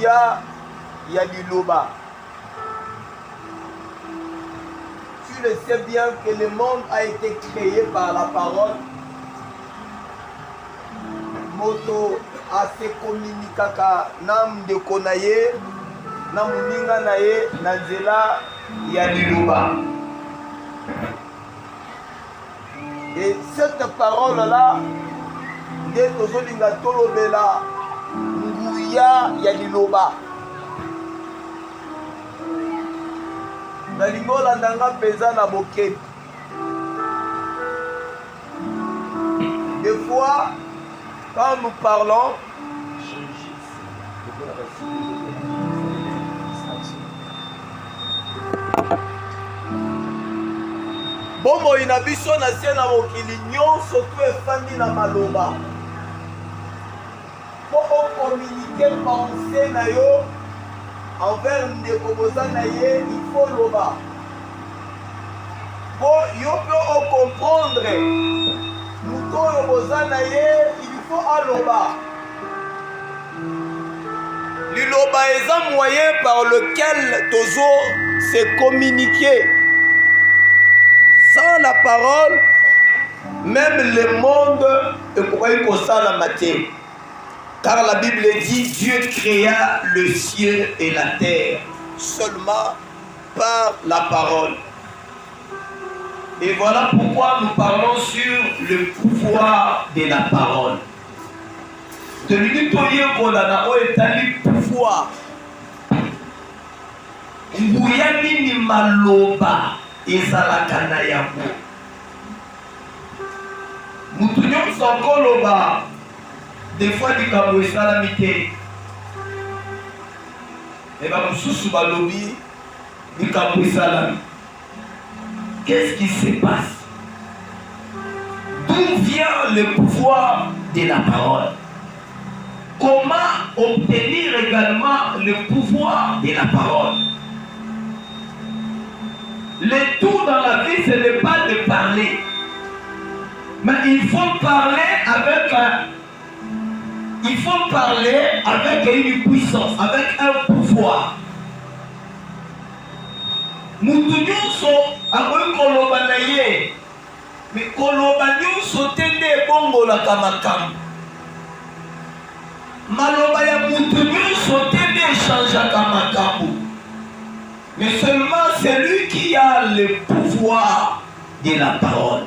nguya ya liloba. Tu le sais bien que le monde a été créé par la parole. Moto ase communicaka na ndeko na ye na muninga na ye na nzela ya liloba. Et cette parole-là, nde tozolinga tolobela nguya ya liloba. Na lingola ndanga peza na bokebi. Des fois, quand nous parlons, bombo ina biso na se na mokili nyonso to efandi na maloba po ocommuniquer pensée na yo envers ndeko boza na ye, il faut loba po yo pe ocomprendre moto oyo boza na ye, il faut aloba. Liloba est un moyen par lequel tozo se communiquer. Sans la parole, même le monde est comme ça la matière. Car la Bible dit Dieu créa le ciel et la terre seulement par la parole. Et voilà pourquoi nous parlons sur le pouvoir de la parole. De l'unité qu'on a établi pouvoir. Nguyani ni maloba. Ezalaka na yango mutu nyonso akoloba des fois likambo esalami te me bamosusu balobi likambo esalami. Qu'est-ce qui se passe? D'où vient le pouvoir de la parole? Comment obtenir également le pouvoir de la parole? Le tout dans la vie, ce n'est pas de parler. Mais il faut parler avec une puissance, avec un pouvoir. Mutu nyonso akoki koloba na ye, mais koloba nyonso te nde ebongolaka makambo. Maloba ya mutu nyonso te nde echangeaka makambo. Mais seulement celui qui a le pouvoir de la parole.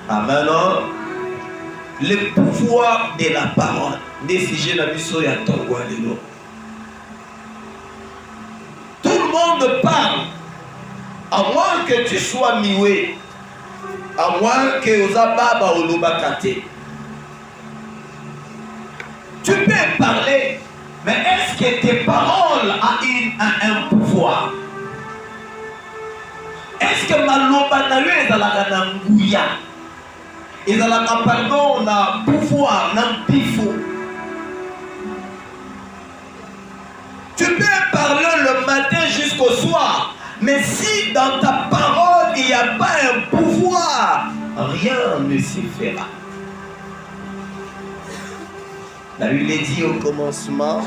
Amen. Le pouvoir de la parole. Tout le monde parle. À moins que tu sois mioué. À moins que Ozababa ou Lubakate. Tu peux parler. Mais est-ce que tes paroles ont un pouvoir? Est-ce que maloba na yo ezalaka na nguya? Ezalaka pardon na pouvoir, na mpifo? Tu peux parler le matin jusqu'au soir, mais si dans ta parole il n'y a pas un pouvoir, rien ne se fera. La Bible dit au commencement,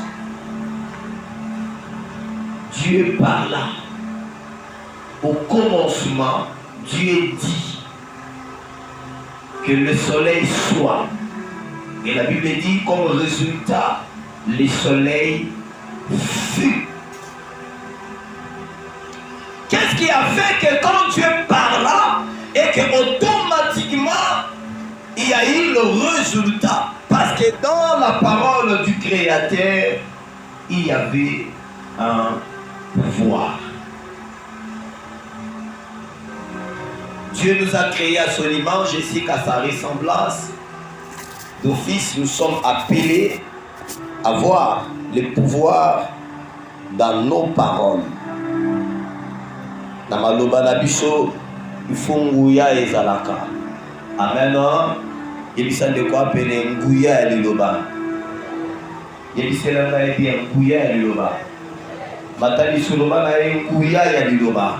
Dieu parla. Au commencement, Dieu dit que le soleil soit. Et la Bible dit comme résultat, le soleil fut. Qu'est-ce qui a fait que quand Dieu parla et que automatiquement il y a eu le résultat? Parce que dans la parole du Créateur, il y avait un pouvoir. Dieu nous a créés à son image ainsi qu'à sa ressemblance. D'office, nous sommes appelés à voir le pouvoir dans nos paroles. Dans ma loba na biso, il faut nguya ezalaka. Amen. Yebisa de quoi appeler nguya ya liloba. Yebisa langa ebi nguya ya liloba. Matali soloba na nguya ya liloba.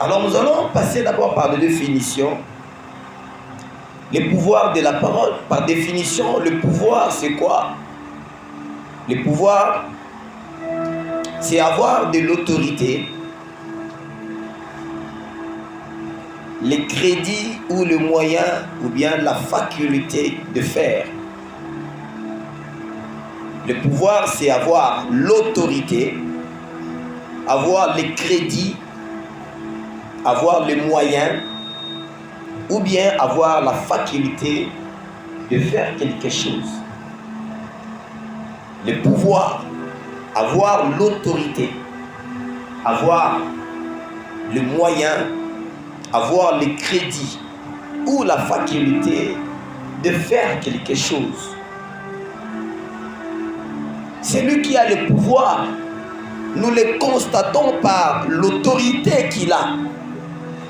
Alors nous allons passer d'abord par des définitions. Le pouvoir de la parole, par définition, le pouvoir, c'est quoi? Le pouvoir, c'est avoir de l'autorité, les crédits ou le moyen ou bien la faculté de faire. Le pouvoir, c'est avoir l'autorité, avoir les crédits, avoir les moyens ou bien avoir la faculté de faire quelque chose. Le pouvoir, avoir l'autorité, avoir le moyen, avoir les crédits ou la faculté de faire quelque chose. Celui qui a le pouvoir, nous le constatons par l'autorité qu'il a.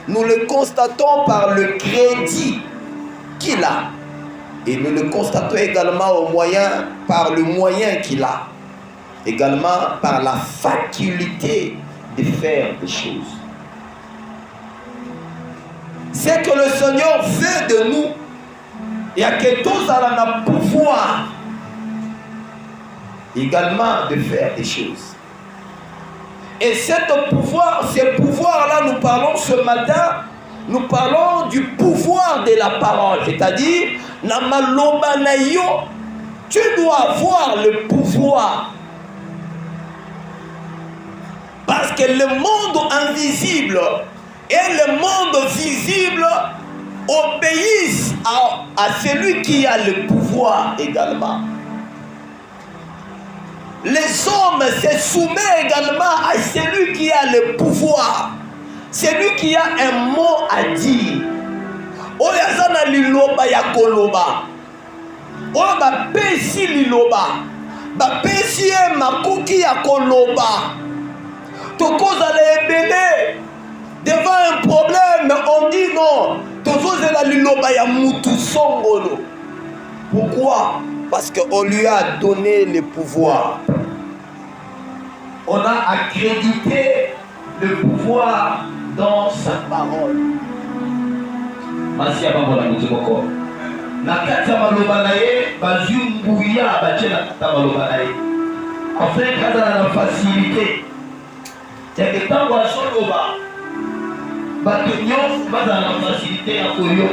Nous le constatons par le crédit qu'il a. Et nous le constatons également par le moyen qu'il a. Également par la faculté de faire des choses. C'est que le Seigneur fait de nous, il y a que tous à le pouvoir également de faire des choses. Et ce pouvoir-là, nous parlons ce matin, nous parlons du pouvoir de la parole. C'est-à-dire, tu dois avoir le pouvoir. Parce que le monde invisible et le monde visible obéissent à celui qui a le pouvoir également. Les hommes se soumettent également à celui qui a le pouvoir, celui qui a un mot à dire. Oyazana liloba ya koloba, oyo bapesi liloba, bapesi ye makuki ya koloba. Tokozala ebele devant un problème, on dit non, tozozela liloba ya mutu songolo. Pourquoi? Parce qu'on lui a donné le pouvoir. On a accrédité le pouvoir dans sa parole. Merci à vous la mutuboko. Na kata maloba na ye, bazumbuya bache na kata maloba na ye. Enfin, kaza na facilité. C'est que tant qu'on soloba, batunyo baza na facilité ya koyo.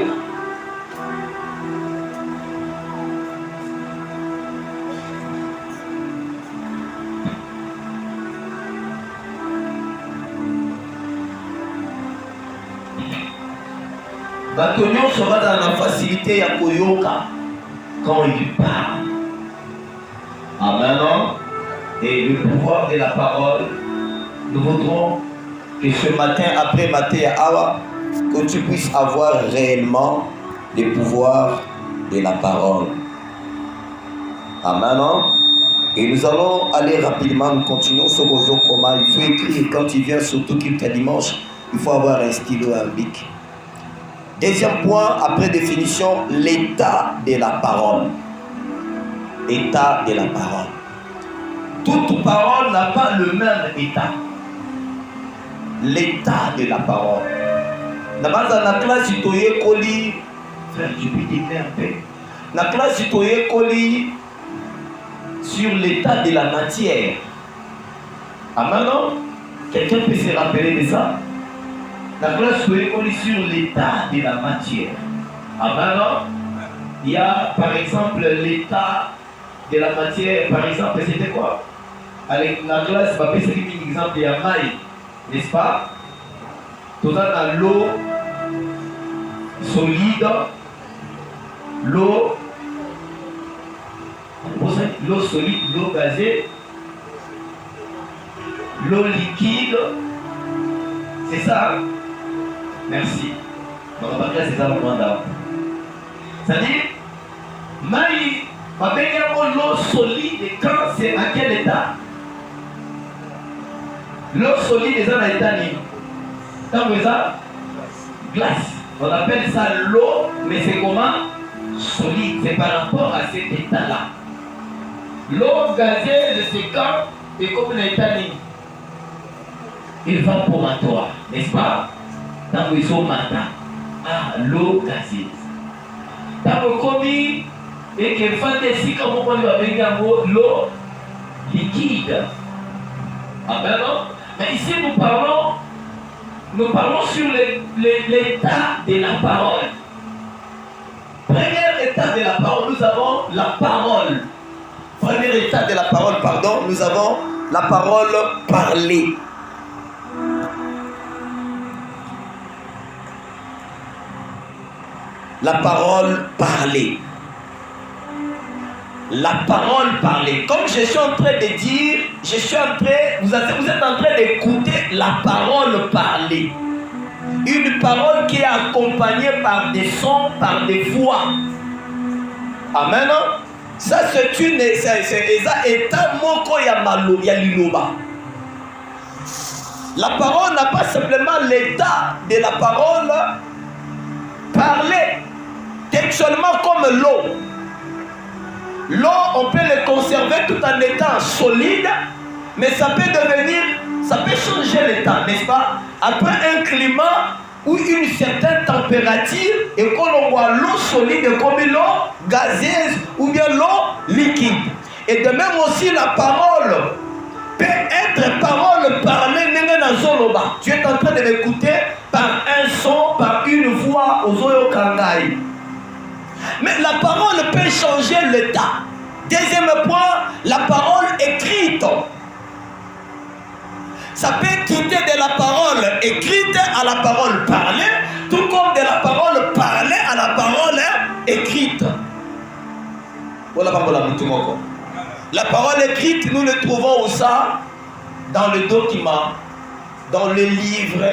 Batonyon sera dans la facilité à koyoka quand il parle. Amen. Et le pouvoir de la parole, nous voudrons que ce matin, après matin à Awa, que tu puisses avoir réellement le pouvoir de la parole. Amen. Et nous allons aller rapidement, nous continuons sur vos comment il faut écrire quand il vient, surtout qu'il est dimanche, il faut avoir un stylo et un bic. Deuxième point, après définition, l'état de la parole. État de la parole. Toute parole n'a pas le même état. L'état de la parole. Dans la classe, tu es collé, frère, je peux dire un peu. Dans la classe, tu es collé sur l'état de la matière. Ah maintenant, quelqu'un peut se rappeler de ça? La classe est sur l'état de la matière. Avant, il y a par exemple l'état de la matière. Par exemple, c'était quoi? Avec la classe, je vais faire un exemple, il y a maïs, n'est-ce pas? Tout ça dans l'eau solide, l'eau solide, l'eau gazée, l'eau liquide. C'est ça? Merci. Donc, on va faire ces arguments d'abord. C'est-à-dire, maïs, l'eau solide, quand c'est à quel état? L'eau solide est dans l'état libre. Quand vous ça, glace. On appelle ça l'eau, mais c'est comment? Solide. C'est par rapport à cet état-là. L'eau gazée, c'est quand? C'est comme l'état libre. Évaporatoire, n'est-ce pas? Dans le matin, l'eau gazeuse. Tango komi et que fantaisie comme on va venir l'eau liquide. Amen. Mais ici nous parlons sur l'état de la parole. Premier état de la parole, nous avons la parole. Premier état de la parole, pardon, nous avons la parole parlée. La parole parlée. La parole parlée. Comme je suis en train de dire, vous êtes en train d'écouter la parole parlée. Une parole qui est accompagnée par des sons, par des voix. Amen. Ça c'est une état moko ya malo ya liloba. La parole n'a pas simplement l'état de la parole parlée, textuellement comme l'eau. L'eau, on peut le conserver tout en étant solide, mais ça peut changer l'état, n'est-ce pas? Après un climat ou une certaine température, et quand on voit l'eau solide comme l'eau gazeuse ou bien l'eau liquide. Et de même aussi la parole peut être parole parlée. Tu es en train de m'écouter par un son, par une voix aux oyo kangai. Mais la parole peut changer l'état. Deuxième point, la parole écrite. Ça peut quitter de la parole écrite à la parole parlée, tout comme de la parole parlée à la parole écrite. La parole écrite, nous le trouvons où ça? Dans le document, dans le livre.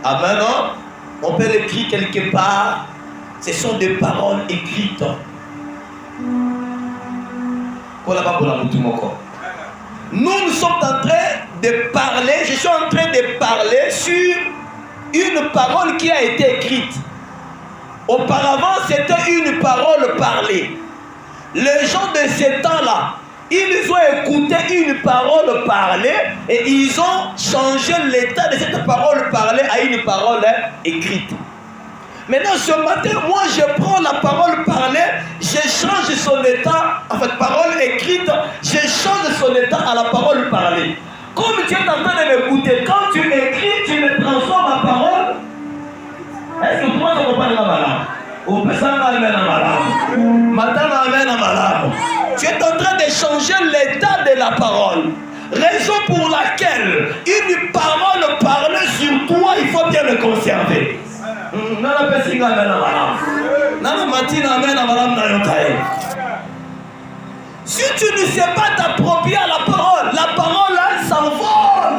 Amen. On peut l'écrire quelque part. Ce sont des paroles écrites. Nous sommes en train de parler, je suis en train de parler sur une parole qui a été écrite. Auparavant, c'était une parole parlée. Les gens de ce temps-là, ils ont écouté une parole parlée et ils ont changé l'état de cette parole parlée à une parole écrite. Maintenant, ce matin, moi, je prends la parole parlée, je change son état, en fait, parole écrite, je change son état à la parole parlée. Comme tu es en train de m'écouter, quand tu écris, tu me transformes en parole. Est-ce que toi, tu comprends la malade? Ou personne n'amène la malade? Madame amène la malade. Tu es en train de changer l'état de la parole. Raison pour laquelle une parole parlée sur toi, il faut bien le conserver. Si tu ne sais pas t'approprier à la parole elle s'envole.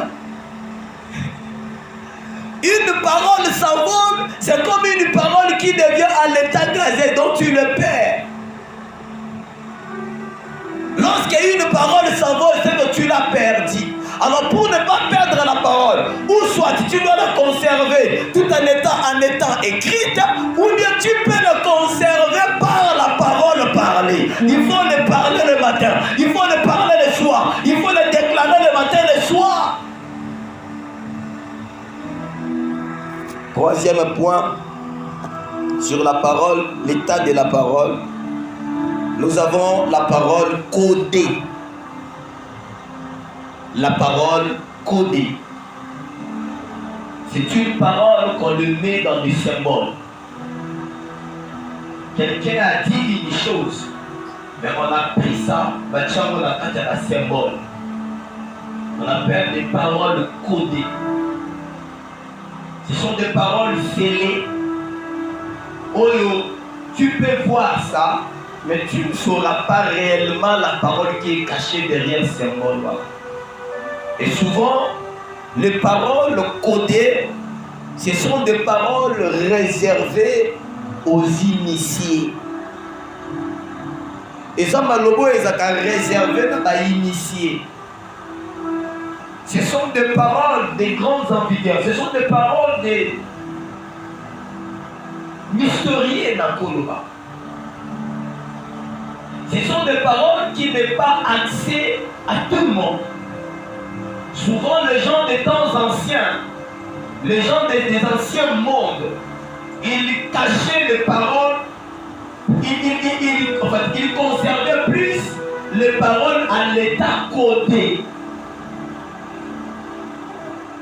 Une parole s'envole, c'est comme une parole qui devient à l'état gazé, donc tu le perds. Lorsqu'une parole s'envole, c'est que tu l'as perdu. Alors pour ne pas perdre la parole, ou soit tu dois la conserver tout en étant écrite, ou bien tu peux le conserver par la parole parlée. Il faut le parler le matin, il faut le parler le soir, il faut le déclarer le matin et le soir. Troisième point, sur la parole, l'état de la parole, nous avons la parole codée. La parole codée. C'est une parole qu'on le met dans des symboles. Quelqu'un a dit une chose, mais on a pris ça, on a fait un symbole. On appelle des paroles codées. Ce sont des paroles scellées. Oh, tu peux voir ça, mais tu ne sauras pas réellement la parole qui est cachée derrière le symbole. Et souvent, les paroles codées, ce sont des paroles réservées aux initiés. Et ça, malobo est réservé aux initiés. Ce sont des paroles des grands ambitions. Ce sont des paroles des historiens d'Akoloba. Ce sont des paroles qui n'ont pas accès à tout le monde. Souvent, les gens des temps anciens, les gens des anciens mondes, ils cachaient les paroles il conservait plus les paroles à l'état codé.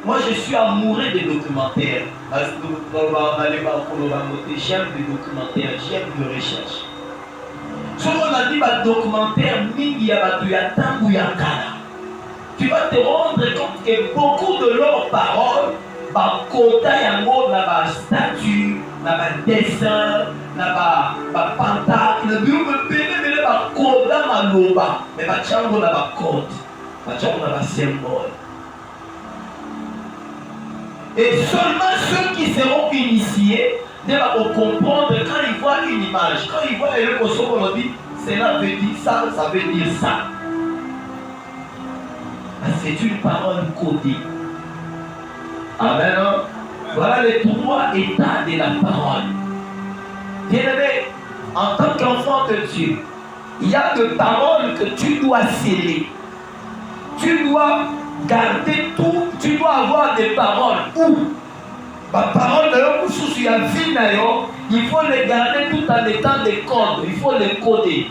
Moi, je suis amoureux des documentaires. J'aime les documentaires, j'aime les recherches. Si on a dit documentaire, tu vas te rendre compte que beaucoup de leurs paroles, kota yango na ba statue, na ba dessin, na ba pentacle, na bele ba koda maloba, mais ba chango na ba code, ba chango na ba symbole. Et seulement ceux qui seront initiés doivent comprendre quand ils voient une image, quand ils voient le kosovo, on dit cela veut dire ça, ça veut dire ça. C'est une parole codée. Amen. Voilà les trois états de la parole. Bien-aimé, en tant qu'enfant de Dieu, il y a des paroles que tu dois sceller. Tu dois garder tout. Tu dois avoir des paroles où ma parole il faut les garder tout en étant des codes. Il faut les coder.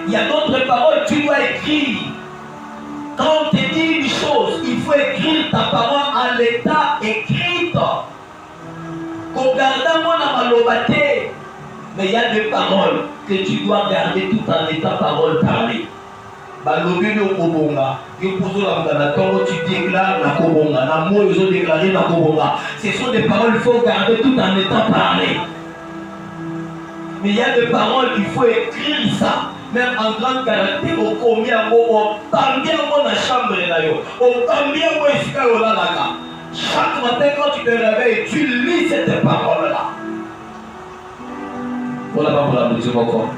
Il y a d'autres paroles, tu dois écrire. Quand on te dit une chose, il faut écrire ta parole en l'état écrite. Mais il y a des paroles que tu dois garder tout en état parole parlée. Tu déclares la kobonga, na mot ils ont déclaré la kobonga. Ce sont des paroles qu'il faut garder tout en étant parlé. Mais il y a des paroles, il faut écrire ça. Même en grande caractère, au combien au combien dans la chambre au combien chaque matin quand tu te réveilles, tu lis cette parole-là. Voilà pour la boutique encore.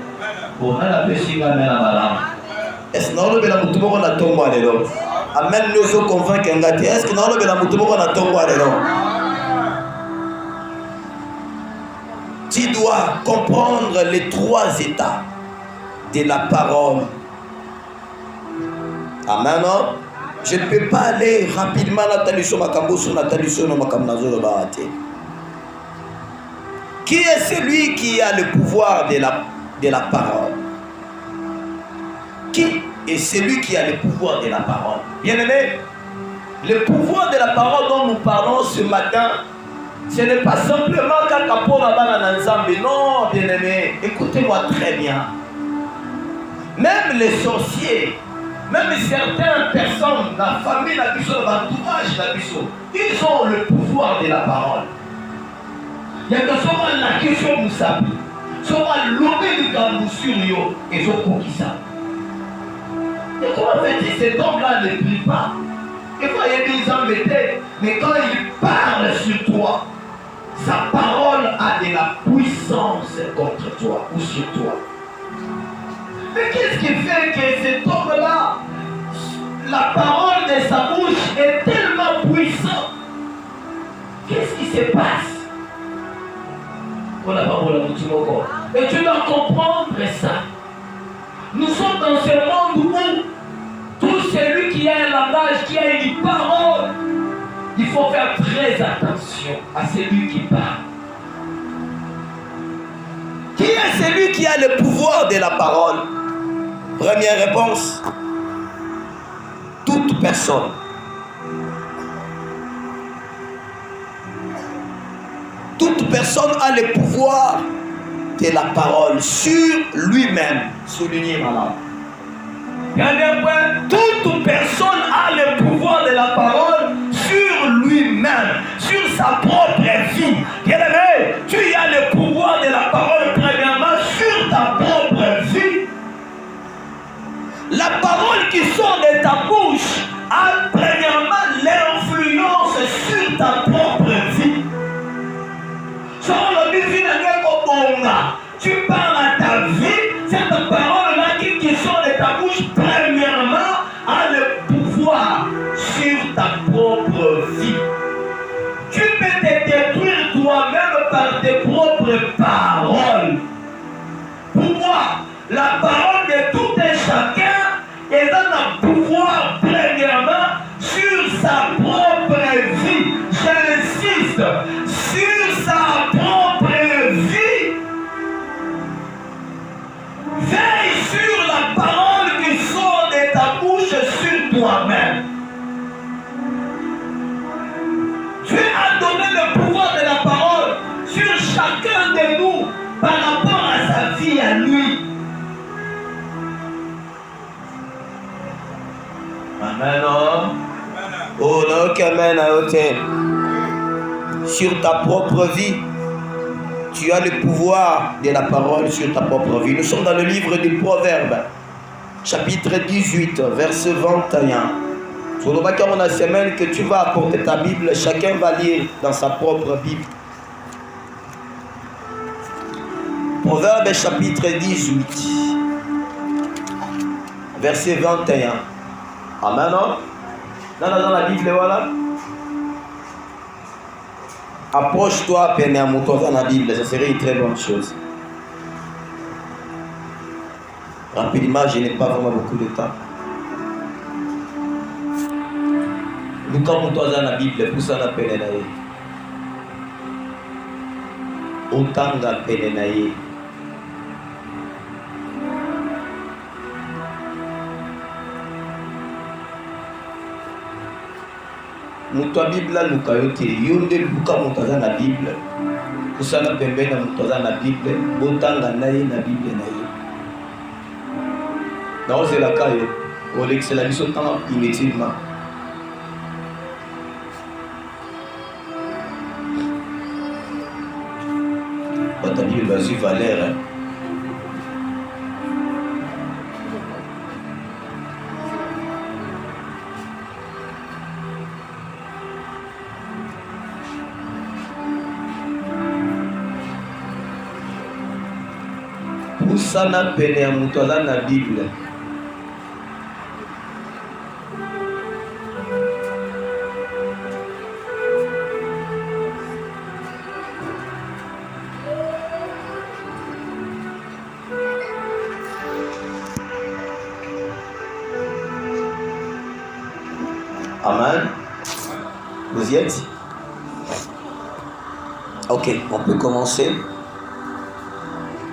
Bon, on a la pessimie à madame. Est-ce que nous avons tout le monde à tomber à l'élo? Amen, nous sommes convaincus qu'un gâteau. Est-ce que nous avons tout le monde à tomber à l'élo? Tu dois comprendre les trois états de la parole. Amen. Je ne peux pas aller rapidement à la télévision. Qui est celui qui a le pouvoir de la parole? Qui est celui qui a le pouvoir de la parole? Bien-aimé, le pouvoir de la parole dont nous parlons ce matin, ce n'est pas simplement non, bien-aimé, écoutez-moi très bien. Même les sorciers, même certaines personnes, la famille, l'entourage, ils ont le pouvoir de la parole. Il y a des gens qui sont là, qui sont lobés sur eux, et ont compris ça. Et comment fait-il cet homme-là ne prie pas? Et quand il est des embêtés, mais quand il parle sur toi, sa parole a de la puissance contre toi ou sur toi. Mais qu'est-ce qui fait que cet homme-là, la parole de sa bouche est tellement puissante? Qu'est-ce qui se passe? Et tu dois comprendre ça. Nous sommes dans ce monde où tout celui qui a un langage, qui a une parole, il faut faire très attention à celui qui parle. Qui est celui qui a le pouvoir de la parole? Première réponse, toute personne. Toute personne a le pouvoir de la parole sur lui-même. Soulignez madame. Toute personne a le pouvoir de la parole sur lui-même, sur sa propre vie. Bien-aimé, tu as le pouvoir de la parole premièrement sur ta propre vie. La parole qui sort de ta bouche a premièrement l'influence sur ta propre vie. Tu parles à ta vie, cette parole-là qui sort de ta bouche, premièrement, a le pouvoir sur ta propre vie. Tu peux te détruire toi-même par tes propres paroles. Pouvoir, la parole de tout un chacun est dans un pouvoir premièrement sur sa propre vie. J'insiste. Christ sur sa propre vie. Veille sur la parole qui sort de ta bouche sur toi-même. Dieu a donné le pouvoir de la parole sur chacun de nous par rapport à sa vie à lui. Amen. Oh non, qu'amen à hôtel. Sur ta propre vie, tu as le pouvoir de la parole sur ta propre vie. Nous sommes dans le livre des Proverbes, chapitre 18, verset 21. Sur le bac on a semaine que tu vas apporter ta Bible, chacun va lire dans sa propre Bible. Proverbes chapitre 18, verset 21. Amen. Non, dans la Bible, voilà. Approche-toi, peine à mouton dans la Bible, ça serait une très bonne chose. Rapidement, je n'ai pas vraiment beaucoup de temps. Nous, quand on dans la Bible, pour ça, on a peine à y. Autant de peine à y. Mutu wa Bible luka yote yonde luka mutaza na Bible kusala pembeni na mutaza na Bible botanga naye na Bible naye na ozela kayo olexela biso tanga inutilement. Bata Bible bazi valeur hein. Sana pene ya mutu aza na Bible. Amen. Vous y êtes? Ok, on peut commencer.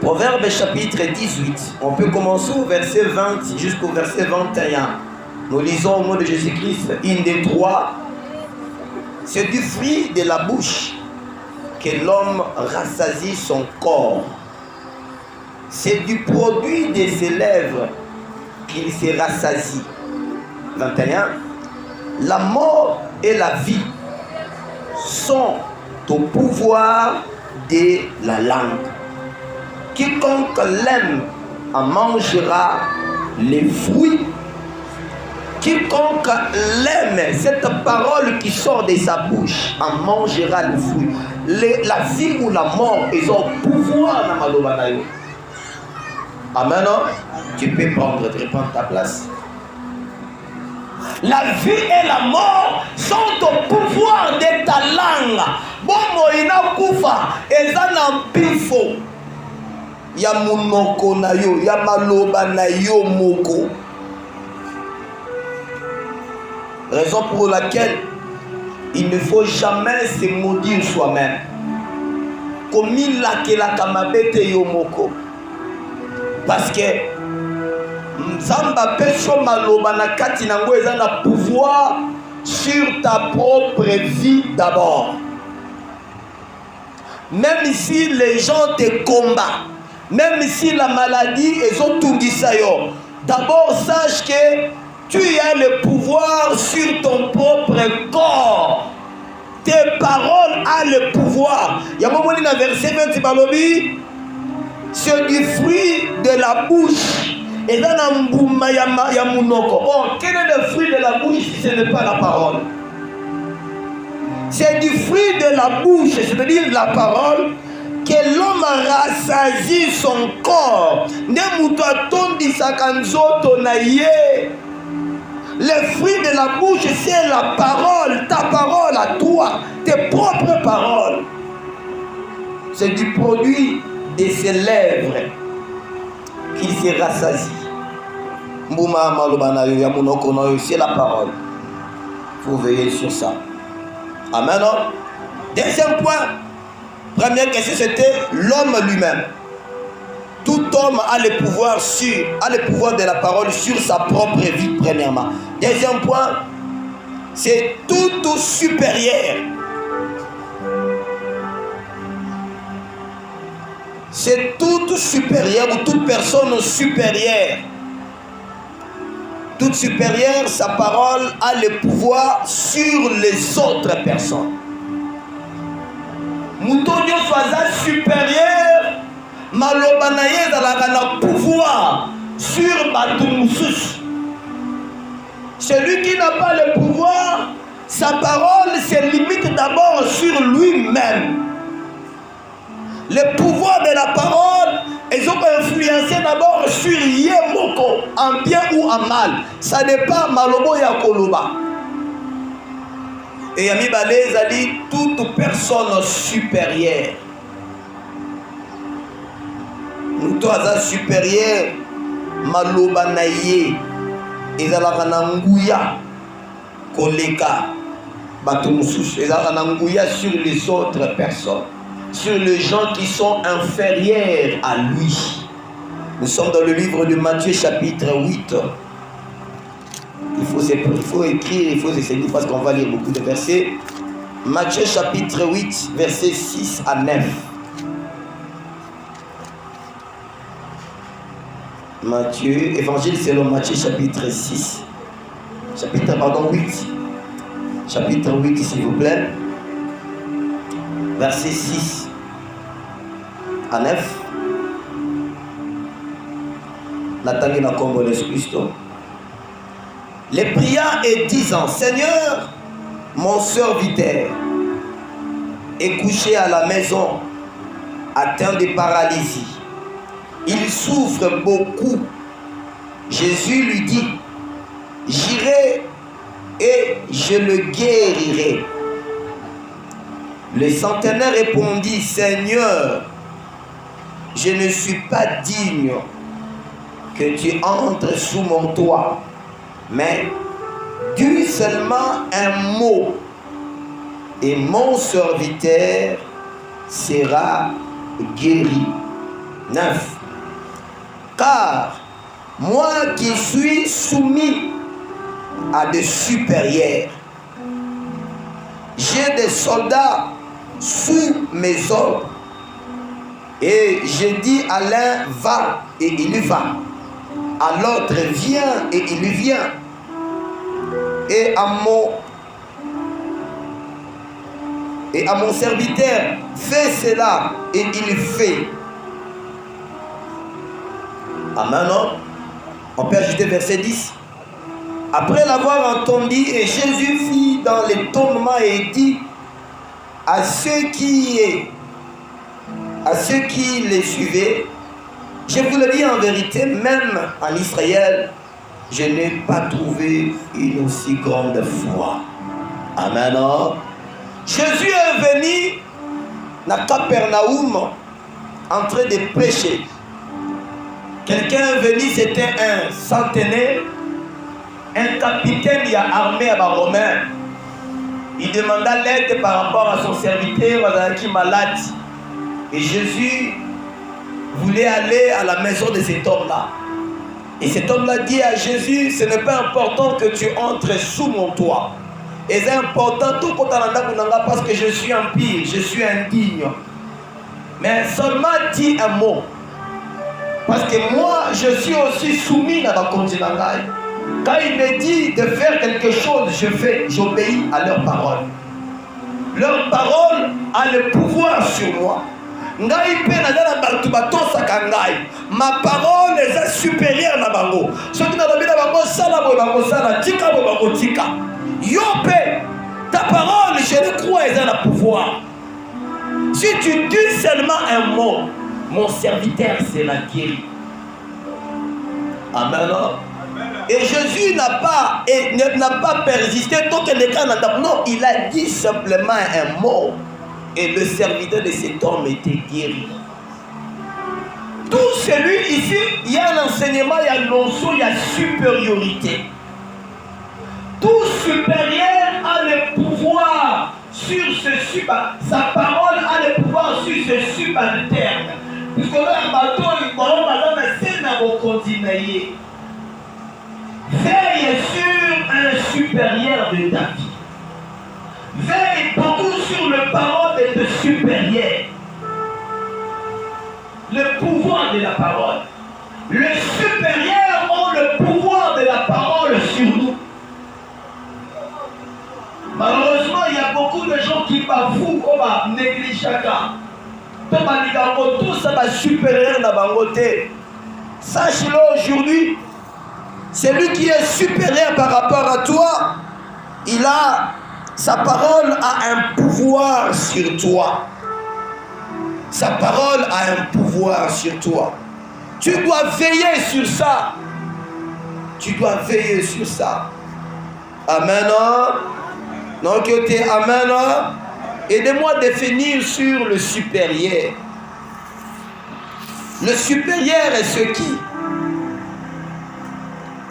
Proverbe chapitre 18, on peut commencer au verset 20 jusqu'au verset 21. Nous lisons au nom de Jésus-Christ, une des trois. C'est du fruit de la bouche que l'homme rassasie son corps. C'est du produit de ses lèvres qu'il se rassasie. 21. La mort et la vie sont au pouvoir de la langue. Quiconque l'aime en mangera les fruits. Quiconque l'aime, cette parole qui sort de sa bouche, en mangera les fruits. La vie ou la mort, ils ont pouvoir dans Malobanayo. Amen. Tu peux prendre ta place. La vie et la mort sont au pouvoir de ta langue. Bomo ina kufa, ezana pifo. Ya munoko na yo, ya maloba na yo moko. Raison pour laquelle il ne faut jamais se maudire soi-même. Comme il l'a que la kamabete yo moko. Parce que Nzamba peso maloba na kati nango ezana pouvoir sur ta propre vie d'abord. Même si les gens te combattent, même si la maladie est autoungisa yo, d'abord sache que tu as le pouvoir sur ton propre corps. Tes paroles ont le pouvoir. Il y a un moment dans le verset 20 balobi, c'est du fruit de la bouche. Et dans la mbouma ya munoko. Oh, quel est le fruit de la bouche si ce n'est pas la parole? C'est du fruit de la bouche, c'est-à-dire la parole, que l'homme rassasie son corps. Le fruit de la bouche, c'est la parole, ta parole à toi, tes propres paroles. C'est du produit de ses lèvres qu'il se rassasie. C'est la parole. Il faut veiller sur ça. Amen. Deuxième point, première question, c'était l'homme lui-même. Tout homme a le pouvoir de la parole sur sa propre vie, premièrement. Deuxième point, c'est tout supérieur. C'est tout supérieur ou toute personne supérieure. Toute supérieure, sa parole a le pouvoir sur les autres personnes. Moutonio faza supérieur, malobanaye zalaka na pouvoir sur Batumusus. Celui qui n'a pas le pouvoir, sa parole se limite d'abord sur lui-même. Le pouvoir de la parole, ils ont influencé d'abord sur Yemoko, en bien ou en mal. Ça dépend malobo ya koloba. Et Yami Balez a dit toute personne supérieure. Nous tous supérieurs, maloba naye, ezalaka na nguya koleka batumusus, ezalaka na nguya sur les autres personnes, sur les gens qui sont inférieurs à lui. Nous sommes dans le livre de Matthieu chapitre 8. Il faut écrire, il faut essayer parce qu'on va lire beaucoup de versets. Matthieu chapitre 8, versets 6 à 9. Matthieu, évangile selon Matthieu chapitre 8. Chapitre 8, s'il vous plaît. Verset 6 à 9. Nathalie na Combo de Christo. Les pria et disant: Seigneur, mon serviteur est couché à la maison, atteint de paralysie. Il souffre beaucoup. Jésus lui dit: J'irai et je le guérirai. Le centenaire répondit: Seigneur, je ne suis pas digne que tu entres sous mon toit, mais dis seulement un mot et mon serviteur sera guéri. 9. Car moi qui suis soumis à des supérieurs, j'ai des soldats sous mes ordres, et je dis à l'un va et il va, à l'autre viens et il vient, et à mon serviteur fais cela et il fait. Amen. On peut ajouter verset 10. Après l'avoir entendu, et Jésus fit dans l'étonnement et dit à ceux qui les suivaient: je vous le dis en vérité, même en Israël, je n'ai pas trouvé une aussi grande foi. Amen. Jésus est venu à Capernaum en train de prêcher. Quelqu'un est venu, c'était un centenaire, un capitaine qui a armé à Romain. Il demanda l'aide par rapport à son serviteur qui est malade. Et Jésus voulait aller à la maison de cet homme-là. Et cet homme-là dit à Jésus: ce n'est pas important que tu entres sous mon toit. Et c'est important tout parce que je suis impie, je suis indigne. Mais seulement dis un mot. Parce que moi, je suis aussi soumis à ma continent. Quand il me dit de faire quelque chose, je fais, j'obéis à leur parole. Leur parole a le pouvoir sur moi. Ma parole est supérieure à bango. Ce qui n'a pas ta parole, je le crois, elle a le pouvoir. Si tu dis seulement un mot, mon serviteur sera guéri. Amen. Et Jésus n'a pas persisté tant que les cas n'entendent. Non, il a dit simplement un mot. Et le serviteur de cet homme était guéri. Tout celui ici, il y a un enseignement, il y a l'onction, il y a supériorité. Tout supérieur a le pouvoir sur ce sa parole a le pouvoir sur ce subalterne. Puisque là, bateau, il va continuer. Veille sur un supérieur de ta vie. Veille beaucoup sur le parole de ton supérieur. Le pouvoir de la parole. Le supérieur a le pouvoir de la parole sur nous. Malheureusement, il y a beaucoup de gens qui bafouent comme négligent chacun. Tout ça va supérieur dans bangoté. Sache-le aujourd'hui, celui qui est supérieur par rapport à toi, sa parole a un pouvoir sur toi. Sa parole a un pouvoir sur toi. Tu dois veiller sur ça. Tu dois veiller sur ça. Amen. Donc, amen. Aidez-moi à définir sur le supérieur. Le supérieur est ce qui?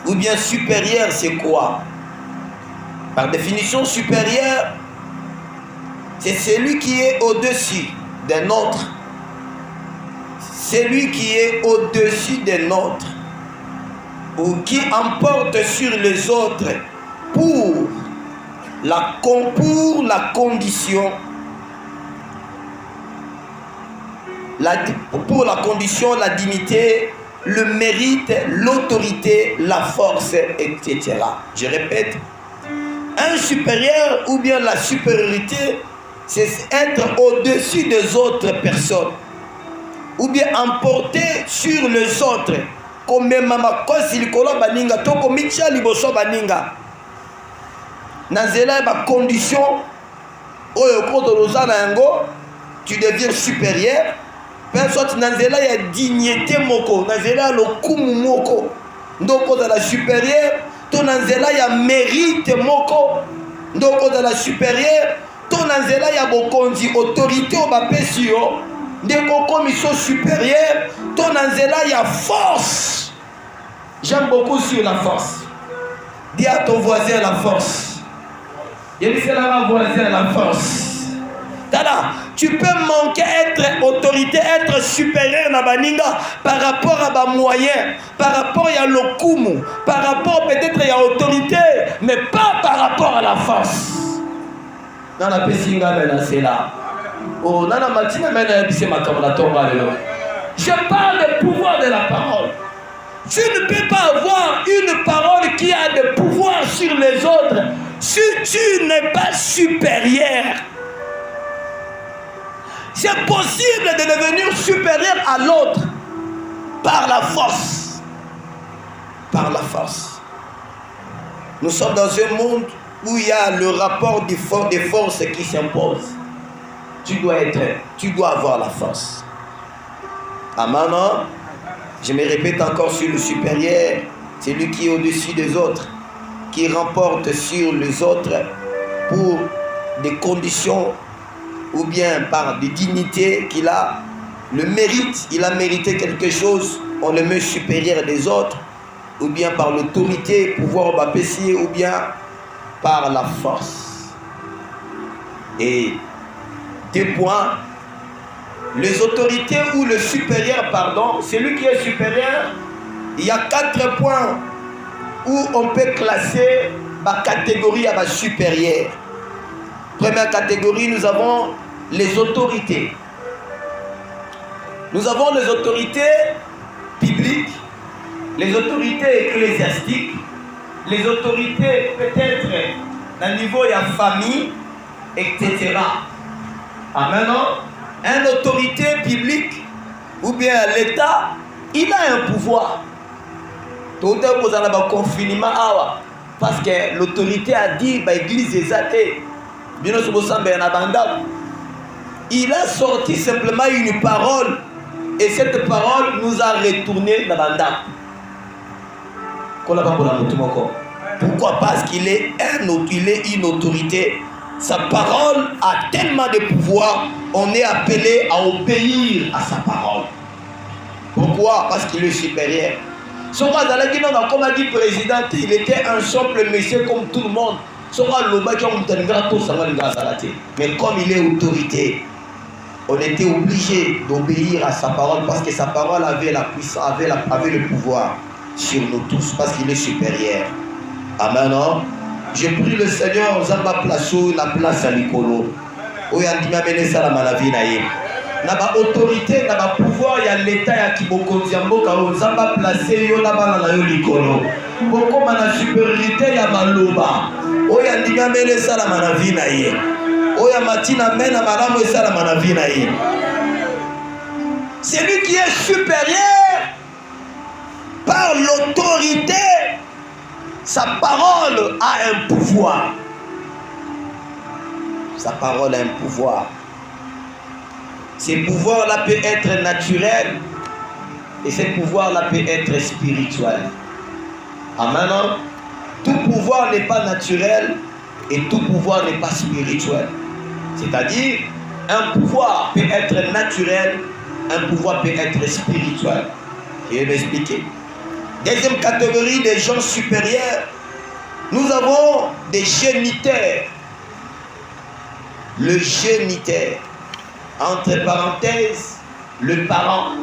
Ou bien supérieur, c'est quoi? Par définition, supérieur, c'est celui qui est au-dessus d'un autre. Celui qui est au-dessus d'un autre. Ou qui emporte sur les autres pour la condition. Pour la condition, la dignité, le mérite, l'autorité, la force, etc. Je répète, un supérieur ou bien la supériorité, c'est être au-dessus des autres personnes ou bien emporter sur les autres comme mama kosi likolo baninga to komicha liboso baninga nazela ba condition oyo kodoloza na yango tu deviens supérieur. Personne nazela ya dignité moko, nazela lokumu moko. Ndoko za la supérieur, to nazela ya mérite moko. Ndoko za la supérieur, to nazela ya bokonzi autorité o bapesi yo. Ndeko commission supérieure, to nazela ya force. J'aime beaucoup sur la force. Dis à ton voisin la force. Dis à la voisin la force. Tada, tu peux manquer être autorité, être supérieur na baninga par rapport à ba moyen, par rapport à lokumu, par rapport peut-être à autorité, mais pas par rapport à la force. Dans la pesinga mena c'est là. Oh, nana matina mena bise makamala tomba lelo. Je parle du pouvoir de la parole. Tu ne peux pas avoir une parole qui a de pouvoir sur les autres si tu n'es pas supérieur. C'est possible de devenir supérieur à l'autre par la force. Par la force. Nous sommes dans un monde où il y a le rapport des forces qui s'impose. Tu dois avoir la force. Amen. Je me répète encore sur le supérieur, c'est lui qui est au-dessus des autres, qui remporte sur les autres pour des conditions ou bien par des dignités qu'il a, le mérite, il a mérité quelque chose, on le met supérieur des autres, ou bien par l'autorité, pouvoir bapécier, ou bien par la force. Et 2 points, les autorités ou le supérieur, pardon, celui qui est supérieur, il y a 4 points où on peut classer ma catégorie à ma supérieure. Première catégorie, nous avons les autorités. Nous avons les autorités publiques, les autorités ecclésiastiques, les autorités peut-être d'un niveau de la famille, etc. Amen. Une autorité publique ou bien l'État, il a un pouvoir. Tout le monde a un confinement parce que l'autorité a dit l'église est athée. Il a sorti simplement une parole et cette parole nous a retourné dans la dame. Pourquoi? Parce qu'il est une autorité. Sa parole a tellement de pouvoir, on est appelé à obéir à sa parole. Pourquoi? Parce qu'il est supérieur. Comme a dit président, il était un simple monsieur comme tout le monde. Mais comme il est autorité, on était obligé d'obéir à sa parole parce que sa parole avait la puissance, avait le pouvoir sur nous tous parce qu'il est supérieur. Amen. Non? Je prie le Seigneur, Zamba Plaso, la place à l'Ikolo. Oui, on dit m'amener ça la vie naïe. Na ba autorité, na ba pouvoir, il y a l'état ya kiboko nziamboka o Zamba placé yo na bana na yo l'Ikolo. Boko mana supériorité ya maloba. Oui, on dit m'amener ça la vie naïe. Oya matina mena malamu esala manavi na ye. C'est lui qui est supérieur par l'autorité. Sa parole a un pouvoir. Sa parole a un pouvoir. Ces pouvoirs-là peuvent être naturels et ces pouvoirs-là peuvent être spirituels. Amen. Tout pouvoir n'est pas naturel et tout pouvoir n'est pas spirituel. C'est-à-dire, un pouvoir peut être naturel, un pouvoir peut être spirituel. Je vais m'expliquer. Deuxième catégorie des gens supérieurs, nous avons des géniteurs. Le géniteur, entre parenthèses, le parent.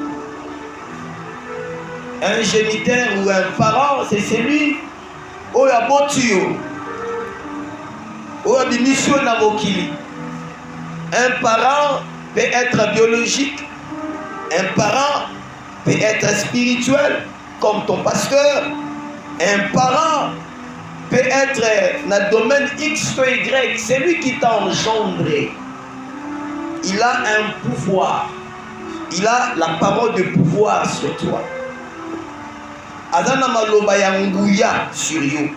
Un géniteur ou un parent, c'est celui où il y a bon tuyau, où il y a des missions dans mokili. Un parent peut être biologique, un parent peut être spirituel, comme ton pasteur. Un parent peut être dans le domaine X ou Y, c'est lui qui t'a engendré. Il a un pouvoir, il a la parole de pouvoir sur toi. Adana maloba ya nguya sur you.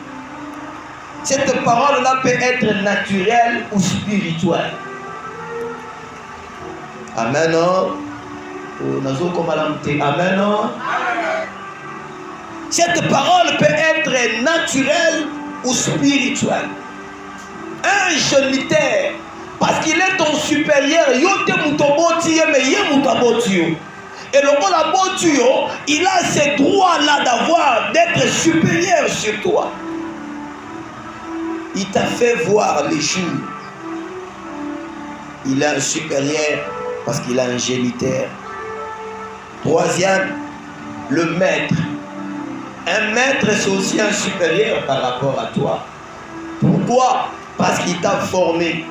Cette parole-là peut être naturelle ou spirituelle. Amen. Amen. Cette parole peut être naturelle ou spirituelle. Un géniteur, parce qu'il est ton supérieur, et le mot la botio, il a ce droit-là d'avoir, d'être supérieur sur toi. Il t'a fait voir les jours. Il est un supérieur parce qu'il a un géniteur. Troisième, le maître. Un maître, c'est aussi un supérieur par rapport à toi. Pourquoi? Parce qu'il t'a formé.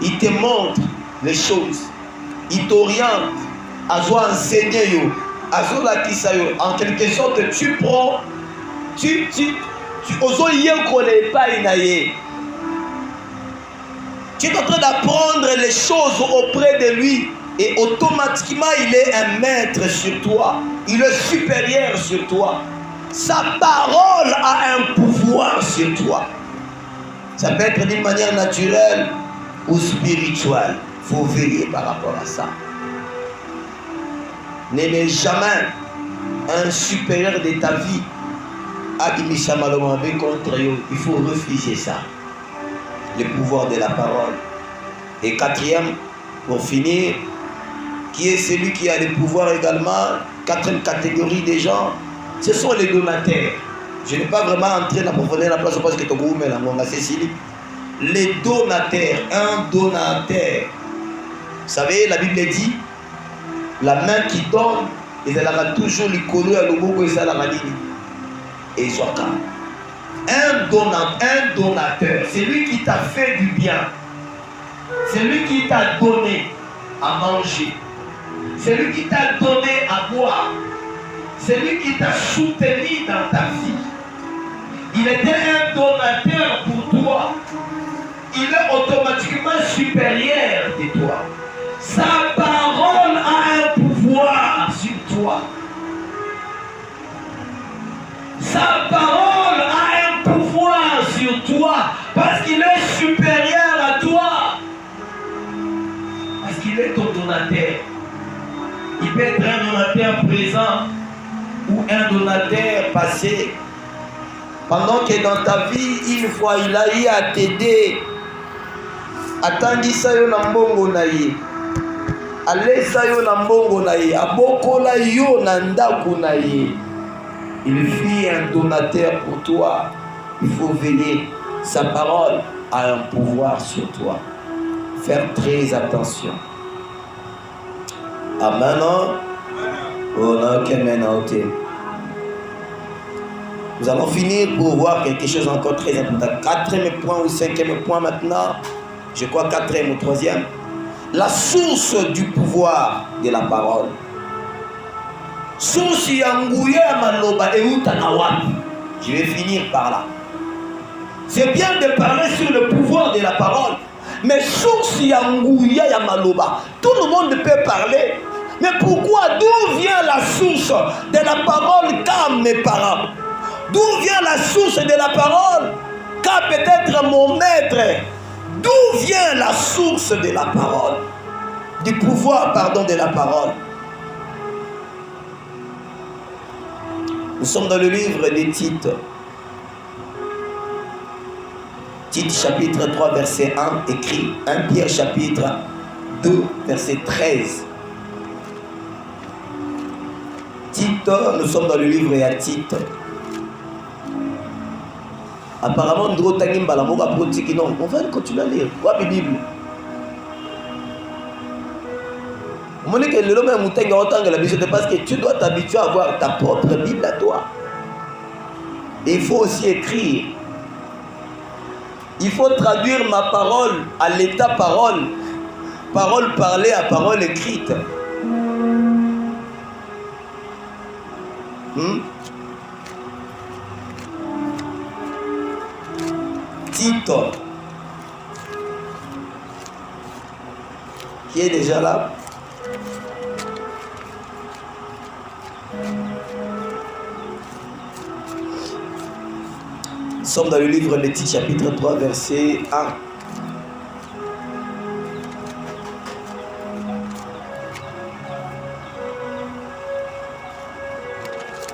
Il te montre les choses. Il t'oriente. À toi enseigner. En quelque sorte, tu prends. Tu es en train d'apprendre les choses auprès de lui. Et automatiquement, il est un maître sur toi. Il est supérieur sur toi. Sa parole a un pouvoir sur toi. Ça peut être d'une manière naturelle ou spirituelle. Il faut veiller par rapport à ça. N'aimez jamais un supérieur de ta vie. Il faut refuser ça. Le pouvoir de la parole. Et quatrième, pour finir, qui est celui qui a le pouvoir également, quatrième catégorie des gens, ce sont les donateurs. Je n'ai pas vraiment entré dans la profondeur de la place parce que tu as Cécilie. Les donateurs, un donateur. Vous savez, la Bible dit, la main qui donne, elle aura toujours le collier à l'obo et ça la radine. Et il soit calme. Un donateur, c'est lui qui t'a fait du bien. C'est lui qui t'a donné à manger. C'est lui qui t'a donné à boire. C'est lui qui t'a soutenu dans ta vie. Il était un donateur pour toi. Il est automatiquement supérieur de toi. Sa parole a un pouvoir sur toi. Sa parole a un pouvoir sur toi parce qu'il est supérieur à toi. Parce qu'il est ton donateur. Il peut être un donateur présent ou un donateur passé. Pendant que dans ta vie, une fois, il a eu à t'aider. Attendis ça yo na mbongo na ye. Alesa yo na mbongo na ye. Abokola yo na ndaku na ye. Il fit un donateur pour toi. Il faut veiller. Sa parole a un pouvoir sur toi. Faire très attention. Amen. Nous allons finir pour voir quelque chose encore très important. 4e point ou 5e point maintenant. Je crois 4e ou 3e. La source du pouvoir de la parole. Source yanguya maloba eutana wapi. Je vais finir par là. C'est bien de parler sur le pouvoir de la parole. Mais source yanguya ya maloba. Tout le monde peut parler. Mais pourquoi? D'où vient la source de la parole qu'a mes parents? D'où vient la source de la parole qu'a peut-être mon maître? D'où vient la source de la parole? Du pouvoir, pardon, de la parole. Nous sommes dans le livre des Tite. Tite chapitre 3 verset 1 écrit 1 Pierre chapitre 2 verset 13. Tite, nous sommes dans le livre et à Tite. Apparemment, on va continuer à lire. Quoi, la Bible? C'est parce que tu dois t'habituer à avoir ta propre Bible à toi. Et il faut aussi écrire. Il faut traduire ma parole à l'état parole. Parole parlée à parole écrite. Tite. Qui est déjà là? Nous sommes dans le livre de Tite chapitre 3 verset 1.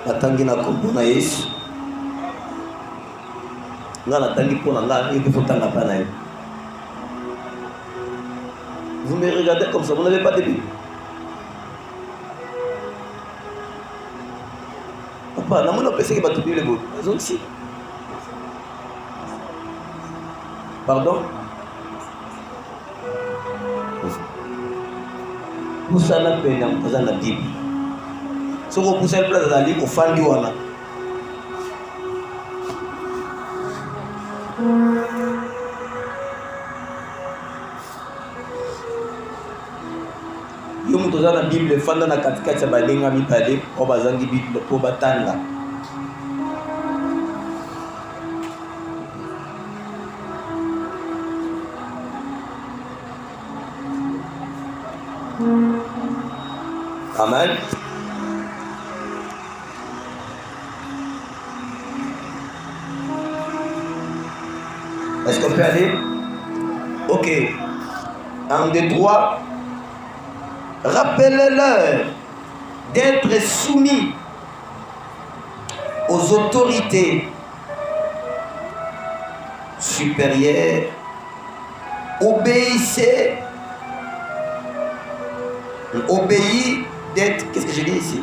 Natangi na kombo na Yesu. Nga natangi po na nga yebi fotanga pa na ye. Vous me regardez comme ça, vous n'avez pas de Bible. Papa, namona pensé que va te Bible beau. Donc si. Pardon? Poussa na pena mpoza na Bible. Soko poussa le place d'aller au fandi wana. Yo mutoza na Bible fanda na katikati ya balenga mibale po bazangi Bible po batanga. Amen. Est-ce qu'on peut aller? Ok. 1, 2, 3. Rappelez-leur d'être soumis aux autorités supérieures. Obéissez. Obéis d'être. Qu'est-ce que je dis ici?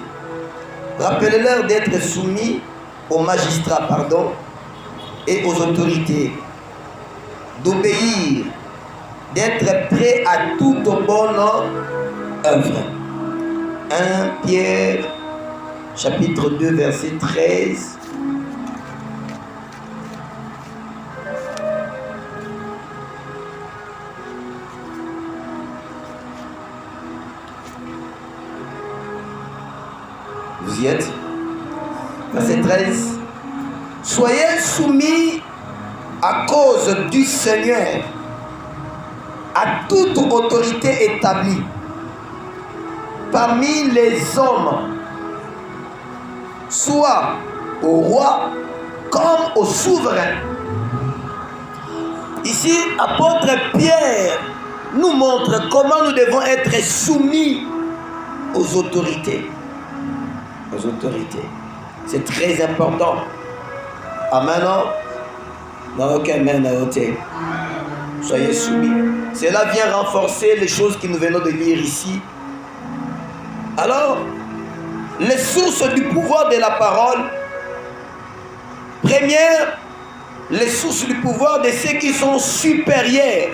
Rappelez-leur d'être soumis aux magistrats, pardon, et aux autorités. D'obéir, d'être prêt à toute bonne œuvre. 1 Pierre chapitre 2 verset 13. Vous y êtes? Verset 13. Soyez soumis à cause du Seigneur à toute autorité établie parmi les hommes, soit au roi comme au souverain. Ici, apôtre Pierre nous montre comment nous devons être soumis aux autorités. Aux autorités. C'est très important. Amen. Soyez soumis. Cela vient renforcer les choses que nous venons de lire ici. Alors, les sources du pouvoir de la parole. Première, les sources du pouvoir de ceux qui sont supérieurs.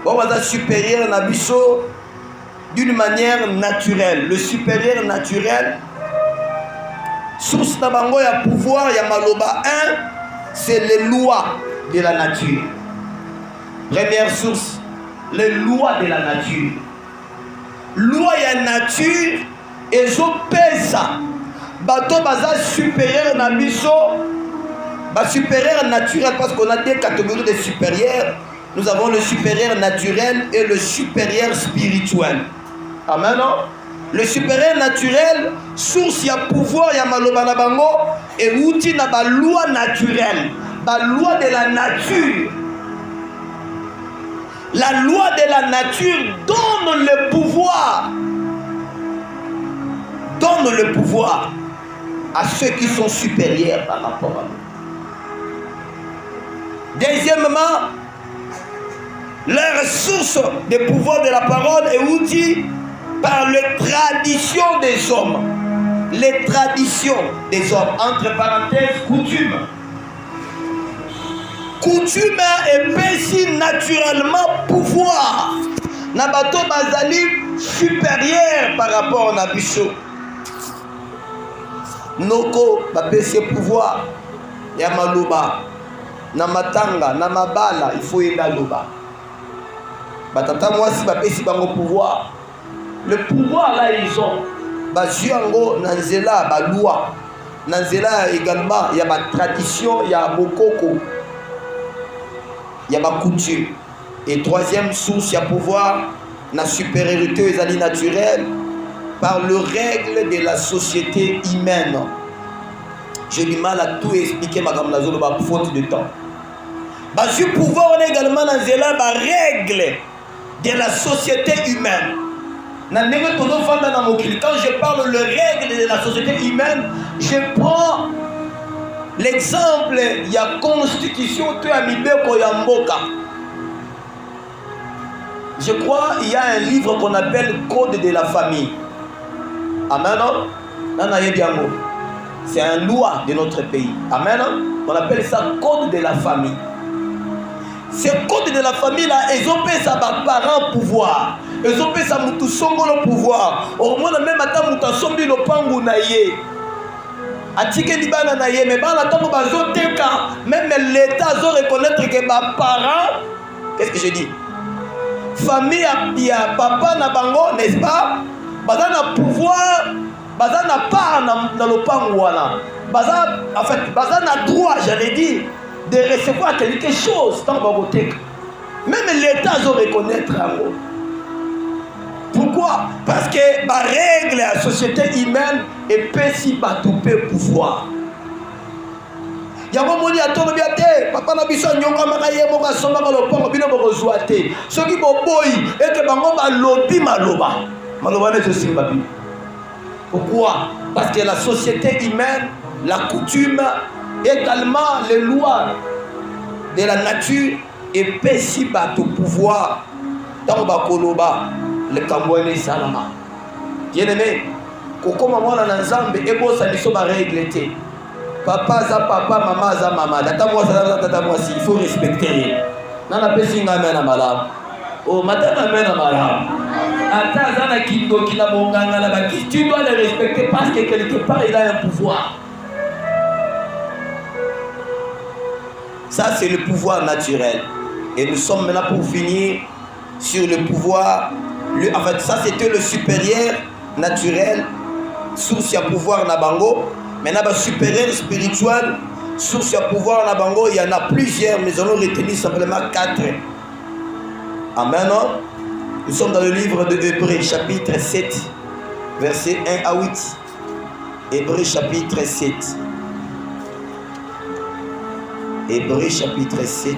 Bon, on va supérieur na biso d'une manière naturelle. Le supérieur naturel, source na bango ya pouvoir ya maloba 1, c'est les lois de la nature. Première source, les lois de la nature. Loi ya nature ezopesa bato baza supérieur na biso, ba supérieur naturel, parce qu'on a deux catégories de supérieurs. Nous avons le supérieur naturel et le supérieur spirituel. Amen. Non? Le supérieur naturel, source ya pouvoir ya maloba na bango et outil na ba loi naturelle, ba loi de la nature. La loi de la nature donne le pouvoir. Donne le pouvoir à ceux qui sont supérieurs par rapport à nous. Deuxièmement, leur source de pouvoir de la parole est outil par les traditions des hommes. Les traditions des hommes, entre parenthèses, coutumes. Coutume épaisit naturellement pouvoir. Nabato bazali supérieur par rapport à Bicho. Noko bapesi pouvoir. Ya maloba. Na matanga, na mabala, il faut y aller loba. Batata moi si bapesi bango pouvoir. Le pouvoir là ils ont. Bazuango nanzela ba loi. Nanzela également il y a ma tradition, il y a bokoko. Il y a ma coutume. Et troisième source, il y a pouvoir, la supériorité aux alliés naturels par les règles de la société humaine. J'ai du mal à tout expliquer, ma grande zone, par faute de temps. Ce pouvoir, on est également dans les règles de la société humaine. Quand je parle de règles de la société humaine, je prends l'exemple, il y a constitution de Amibeko Yamboka. Je crois il y a un livre qu'on appelle Code de la famille. Amen. C'est une loi de notre pays. Amen. On appelle ça Code de la famille. Ce Code de la famille là, ils ont payé ça par parents pouvoir. Ils ont payé ça mutu songo le pouvoir. Au moins même attends mutu sombi le pangu na ye. Atike libana na ye mais bana tango bazo teka même l'état zo reconnaître que ba parents, qu'est-ce que je dis, famille ya papa na bango, n'est-ce pas, baza na pouvoir, baza na part na lopango wana, baza en fait baza na droit, j'allais dire, de recevoir quelque chose dans ba teka. Même l'état zo reconnaître yango. Pourquoi? Parce que la règle de la société humaine est si batoupe pouvoir. Il y a un moment où il y a tout le monde, papa n'a pas besoin de faire ce qui est que pourquoi? Parce que la société humaine, la coutume, également les lois de la nature est si batoupe pouvoir dans le Cambouane Salama. Bien aimé, Koko maman na nzambe ebo sa biso ba règle té. Papa za papa, maman za maman. Tata moi ça tata moi si, il faut respecter. Nana pesi ngame na malam. Oh matana mena malam. Ata za na kindo kina bonganga na ba, tu dois le respecter parce que quelque part il a un pouvoir. Ça c'est le pouvoir naturel. Et nous sommes là pour finir sur le pouvoir. En fait, ça c'était le supérieur naturel, source à pouvoir na bango. Maintenant, le supérieur spirituel, source à pouvoir na bango, il y en a plusieurs, mais nous allons retenir simplement 4. Amen. Nous sommes dans le livre de Hébreux, chapitre 7, versets 1 à 8. Hébreux, chapitre 7. Hébreux, chapitre 7,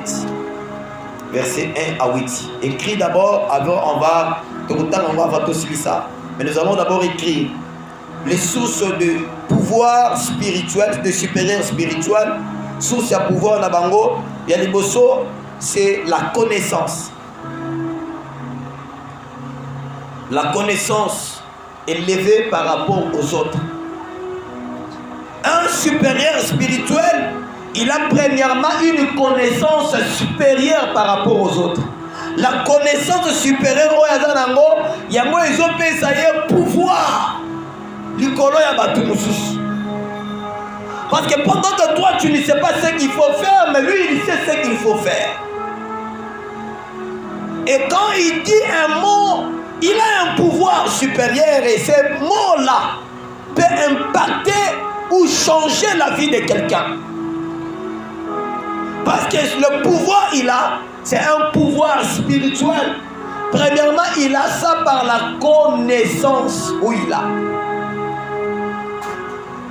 versets 1 à 8. Écrit d'abord, avant on va tout suivre ça. Mais nous allons d'abord écrire les sources de pouvoir spirituel, de supérieur spirituel, source à pouvoir na bango, il y a les bosso, c'est la connaissance. La connaissance élevée par rapport aux autres. Un supérieur spirituel il a premièrement une connaissance supérieure par rapport aux autres. La connaissance supérieure, il y a un pouvoir. Parce que pendant que toi tu ne sais pas ce qu'il faut faire, mais lui il sait ce qu'il faut faire. Et quand il dit un mot, il a un pouvoir supérieur et ces mots-là peuvent impacter ou changer la vie de quelqu'un. Parce que le pouvoir il a, c'est un pouvoir spirituel. Premièrement, il a ça par la connaissance où il a.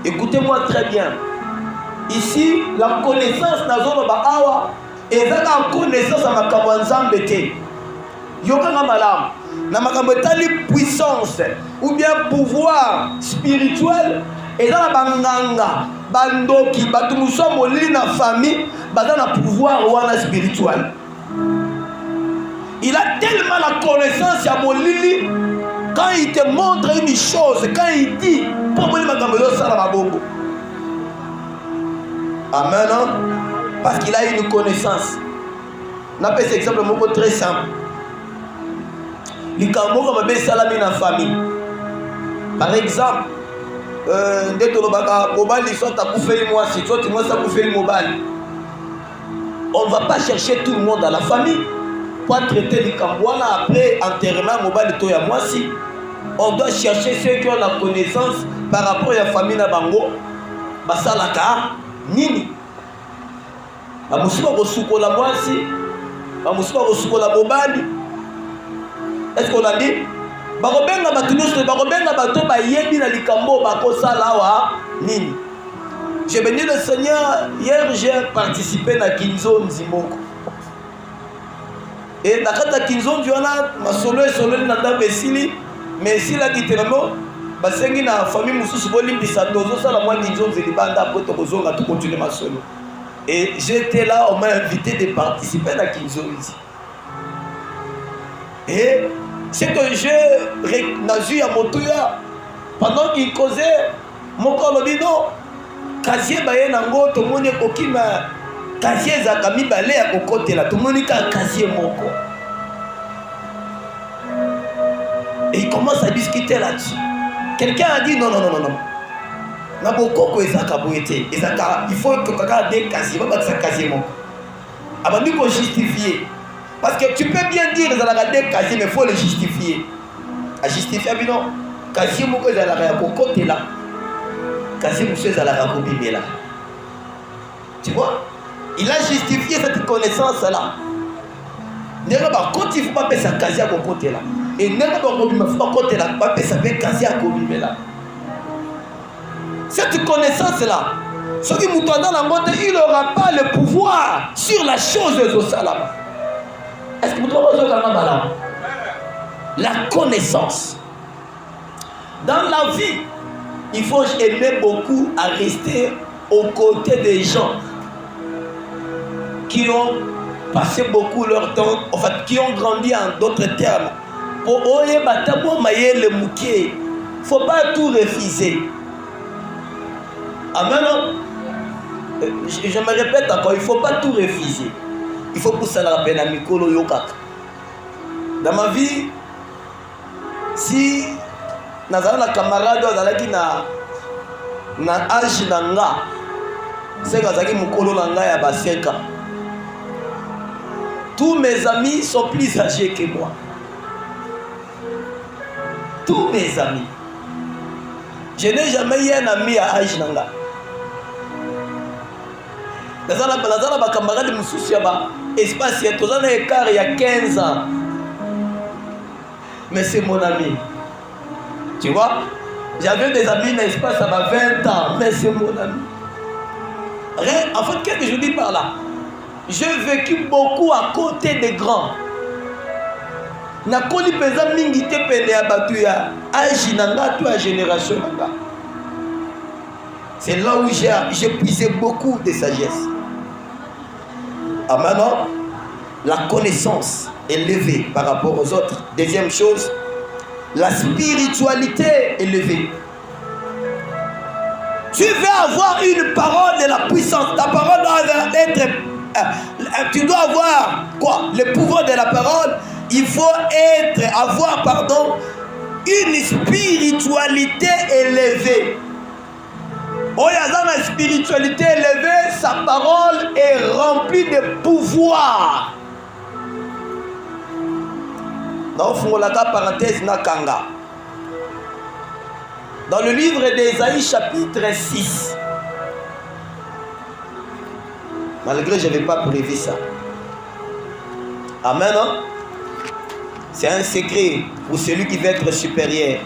Écoutez-moi très bien. Ici, la connaissance n'a pas et la connaissance à ma kawanzambete. Yokanga malam. Na makambetali puissance ou bien pouvoir spirituel et dans la banganga bandoki batumuso molili na famille dans la pouvoir ou la spirituel. Il a tellement la connaissance à molili quand il te montre une chose, quand il dit pour moi makambezo sala maboko. Amen. Hein? Parce qu'il a une connaissance. On appelle cet exemple très simple. Famille. Par exemple, on ne va pas chercher tout le monde dans la famille pour traiter les Cambouana après enterrement mobile de Toyamoisi. On doit chercher ceux qui ont la connaissance par rapport à la famille Nabango. Basalaka, Nini. Bamusuba Bosukola Moisi, Bamusuba Bosukola Mobali. Est-ce qu'on a dit? Barobenga Batunusu, Barobenga Bato Bayebi na Likambo Bakosala wa Nini. J'ai béni le Seigneur. Hier, j'ai participé à Kinzo Nzimoko. Et dans le Kinzo Nzimoko, ma solo et solo nanda besili, mais si la littéralement, basengi na famille mususu bolimbisa tozo sala moi Kinzo Nzilibanda pour tokozonga tout continuer ma solo. Et j'étais là, on m'a invité de participer à Kinzo Nzimoko. Et ce que j'ai vu à Motuya, pendant qu'il causait, mon corps me dit non. Kazie baye nango to moni kokima kazie za kami balé ya kokotela to moni ka kazie moko. Et il commence à discuter là-dessus. Quelqu'un a dit non. Na bokoko ezaka boyete, ezaka il faut que kaka de kazie ba sa kazie moko. Abandi ko justifier. Parce que tu peux bien dire ezala de kazie mais il faut le justifier. A justifier non kazie moko ezala ya kokotela. Tu vois, il a justifié cette connaissance-là. Quand il ne faut pas faire sa casier à côté là. Et il ne faut pas côté là, pas faire sa casier à côté là. Cette connaissance-là, ce qui nous donne dans la mode, il n'aura pas le pouvoir sur la chose de Salama. Est-ce que vous trouvez ça? La connaissance. Dans la vie, il faut aimer beaucoup à rester aux côtés des gens qui ont passé beaucoup leur temps, en fait, qui ont grandi en d'autres termes. Pour oye batabo maye le mouké, faut pas tout refuser. Amen. Je me répète encore, il faut pas tout refuser. Il faut pousser la peine à Mikolo Yokak. Dans ma vie, si nazala na camarade azalaki na âge na nga seka azalaki mokolo na nga ya baseka, tous mes amis sont plus âgés que moi. Tous mes amis. Je n'ai jamais eu un ami à âge na nga. Nazala ba camarade mususu ya ba espace ya tozana écart il y a 15 ans. Mais c'est mon ami. Tu vois, j'avais des amis dans l'espace à 20 ans, mais c'est mon ami. En fait, qu'est-ce que je dis par là? J'ai vécu beaucoup à côté des grands. Nakoli pesa mingi te pene ya batu ya âge nanga to ya génération nanga. C'est là où j'ai puisé beaucoup de sagesse. Ah maintenant, la connaissance élevée par rapport aux autres. Deuxième chose, la spiritualité élevée. Tu veux avoir une parole de la puissance. Ta parole doit être... tu dois avoir quoi? Le pouvoir de la parole. Il faut avoir une spiritualité élevée. Oh, il y a une spiritualité élevée, sa parole est remplie de pouvoir. Dans parenthèse Nakanga. Dans le livre d'Ésaïe chapitre 6. Malgré que je n'avais pas prévu ça. Amen. Hein? C'est un secret pour celui qui veut être supérieur.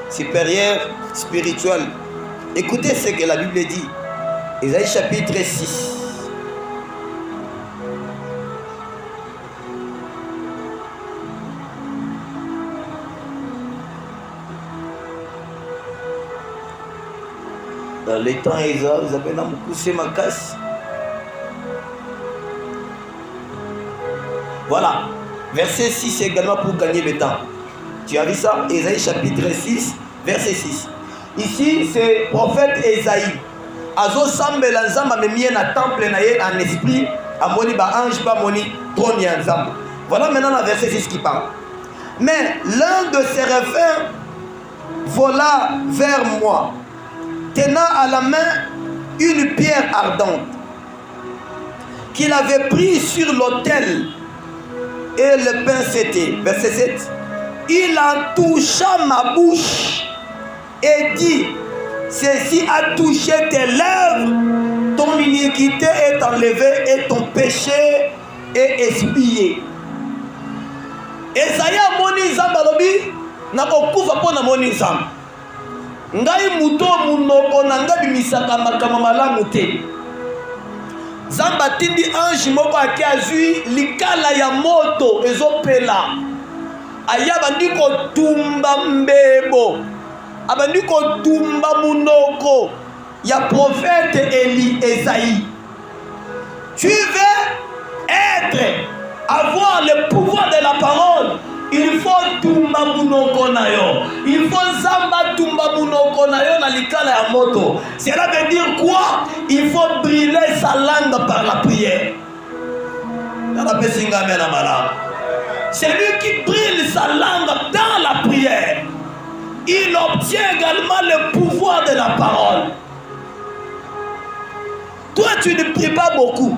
Supérieur spirituel. Écoutez ce que la Bible dit. Ésaïe chapitre 6. Dans les temps, ils appellent poussé ma casse. Voilà. Verset 6 également pour gagner le temps. Tu as vu ça? Ésaïe chapitre 6, verset 6. Ici, c'est prophète Ésaïe. Azo sambe la nzamba me mien na temple na ye en esprit. Amoni ba ange pas moni trône ya nzamba. Voilà maintenant le verset 6 qui parle. Mais l'un de ses refaits vola vers moi, tenant à la main une pierre ardente qu'il avait prise sur l'autel et le pain c'était. Verset 7. Il en toucha ma bouche et dit, ceci a touché tes lèvres, ton iniquité est enlevée et ton péché est expié. Esaïe moni nzamba lobi na kokufa pona moni nzamba. Ngai muto munoko na ngai bimisaka makambo malamu te. Nzamba tindi ange moko ake azwi likala ya moto ezopela. Aya bandi kotumba mbebo. Abandi kotumba munoko ya prophète Esaïe. Tu veux avoir le pouvoir de la parole. Il faut tumba munoko na yo. Il faut zamba tumba munoko na yo na likala ya moto. Cela veut dire quoi? Il faut brûler sa langue par la prière. C'est lui qui brûle sa langue dans la prière. Il obtient également le pouvoir de la parole. Toi, tu ne pries pas beaucoup.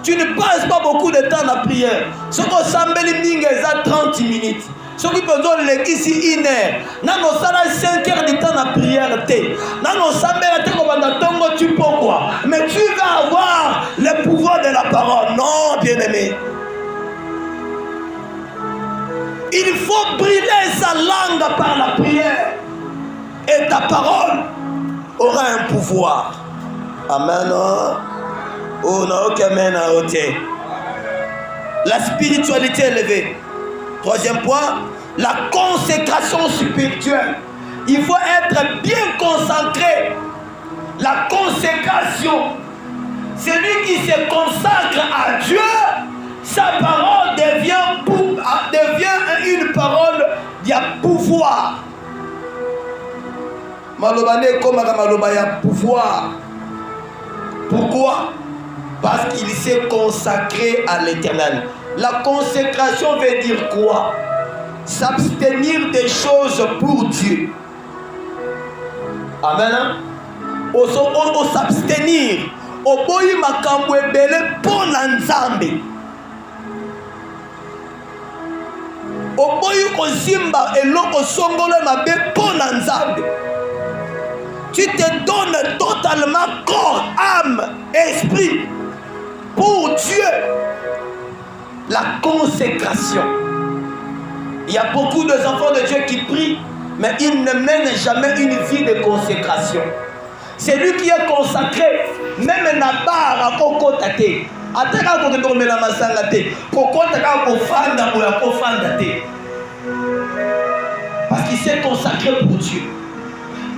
Tu ne passes pas beaucoup de temps à la prière. Ce qu'on s'embelle mingue, c'est 30 minutes. Ce qui peut donner ici 1 heure. Nous avons 5 heures de temps à prière. Nous avons tu peux quoi. Mais tu vas avoir le pouvoir de la parole. Non, bien-aimé. Il faut brûler sa langue par la prière. Et ta parole aura un pouvoir. Amen. Oh non, ok, amen. La spiritualité élevée. 3e point, la consécration spirituelle. Il faut être bien concentré. La consécration. Celui qui se consacre à Dieu, sa parole devient une parole de pouvoir. Malobane comme maloba ya pouvoir. Pourquoi? Parce qu'il s'est consacré à l'Éternel. La consécration veut dire quoi? S'abstenir des choses pour Dieu. Amen. On s'abstenir. On boyi makambo ebele pour l'Nzambe. On boyi kozimba eloko songolo mabe pour l'Nzambe. Tu te donnes totalement corps, âme, esprit pour Dieu. La consécration. Il y a beaucoup d'enfants de Dieu qui prient, mais ils ne mènent jamais une vie de consécration. C'est lui qui est consacré, même na barre à kokotate. Ataka ko ndombe na masanga te. Kokota ko fanda ko ya ko fanda te. Parce qu'il s'est consacré pour Dieu.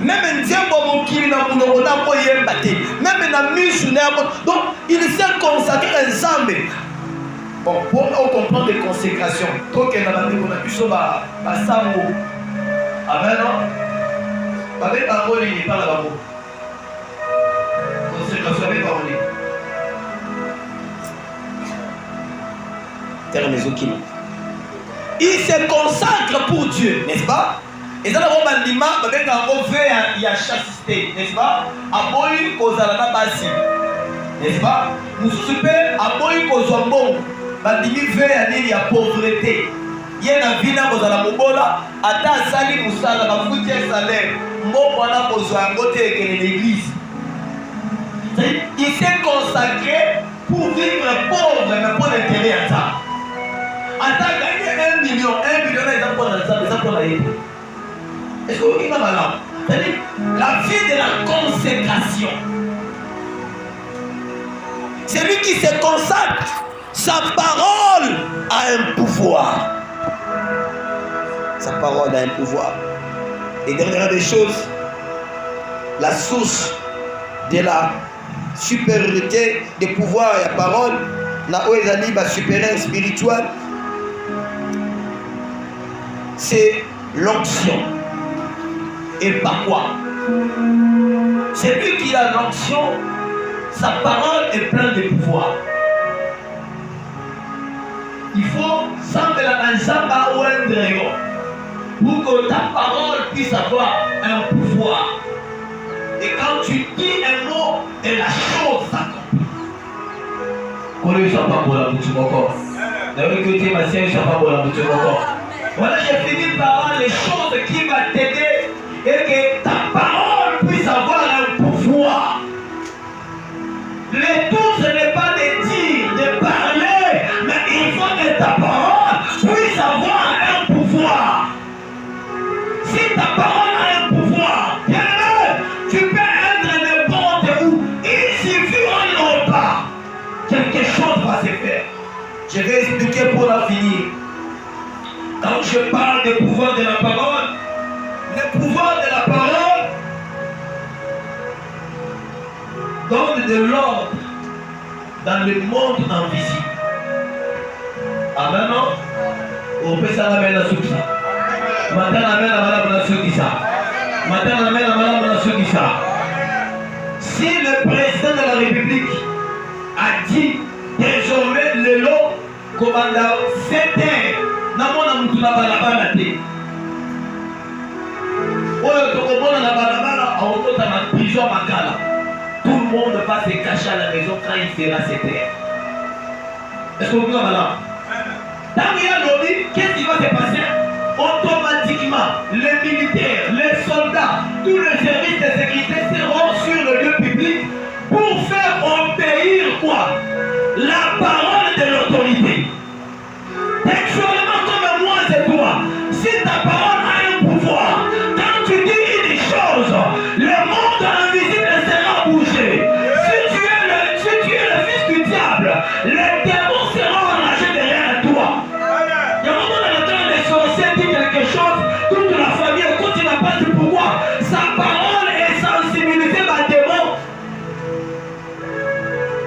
Même Nzembo mokili na munoko na ko yemba te. Même na misu na ko. Donc il s'est consacré à Nzambe. Bon, pour comprendre les consécrations, donc il y a un biso ba sambo. Amen. Avec parole, il n'est pas là-bas. Conséquence avec parole. Terre maison qui il se consacre pour Dieu, n'est-ce pas? Et ça, on va dire, avec un mauvais, il y a chasteté, n'est-ce pas? Aboyi kozala basi, n'est-ce pas? Nous sommes aboyi kozombo, bandimi ve il y a pauvreté. Il y a une vie dans la mobola, ata sali musala, ba fouti salaire, mbo wana kozwa ngote ekele l'église. Il s'est consacré pour vivre pauvre, mais pour l'intérêt à ça. Ata gagné 1 million, là, ils ont pour ça, ils ont pour la aide. Est-ce que vous voyez là? C'est-à-dire la vie de la consécration. Celui qui se consacre, sa parole a un pouvoir. Sa parole a un pouvoir. Et dernière des choses, la source de la supériorité des pouvoirs et la parole, la supérieur spirituel, c'est l'onction. Et par quoi? C'est lui qui a l'onction, sa parole est pleine de pouvoir. Il faut sembler un samba ou un dragon pour que ta parole puisse avoir un pouvoir. Et quand tu dis un mot, et la chose s'accomplit. Qu'on ne soit pas pour la boutique encore. D'ailleurs, que tu m'as dit, je ne pas pour la boutique encore. Voilà, j'ai fini par les choses qui vont t'aider et que ta parole puisse avoir un pouvoir. Le tout, ce n'est pas de dire, de parler, mais il faut que ta parole puisse avoir un pouvoir. Si ta parole a un pouvoir, bien tu peux être n'importe où. Il suffit en pas. Quelque chose va se faire. Je vais expliquer pour la finir. Quand je parle du pouvoir de la parole, le pouvoir de la parole donne de l'ordre dans le monde invisible. Amen. On peut s'en amener à ce qui ça. Maintenant, amène à madame à ce qui ça. Maintenant, amène à madame à ce qui ça. Si le président de la République a dit désormais le lot commandant 7 heures, namona mutu na balabala te. Oyo tokomona na balabala aokota na prison makala. Tout le monde va se cacher à la maison quand il sera 7 heures. Est-ce que vous comprenez là? Dans le lobby, qu'est-ce qui va se passer? Automatiquement, les militaires, les soldats, tous les services de sécurité seront sur le lieu public pour faire obéir quoi? La parole de l'autorité. Textuellement comme moi c'est toi. Si ta parole a un pouvoir, quand tu dis une chose, le monde invisible sera bougé. Si tu es le fils du diable, les démons seront enragés derrière toi. Il y a un moment dans le temps, les sorciers disent quelque chose, toute la famille écoute, il n'a pas dit pourquoi. Sa parole est sensibilisée par démons.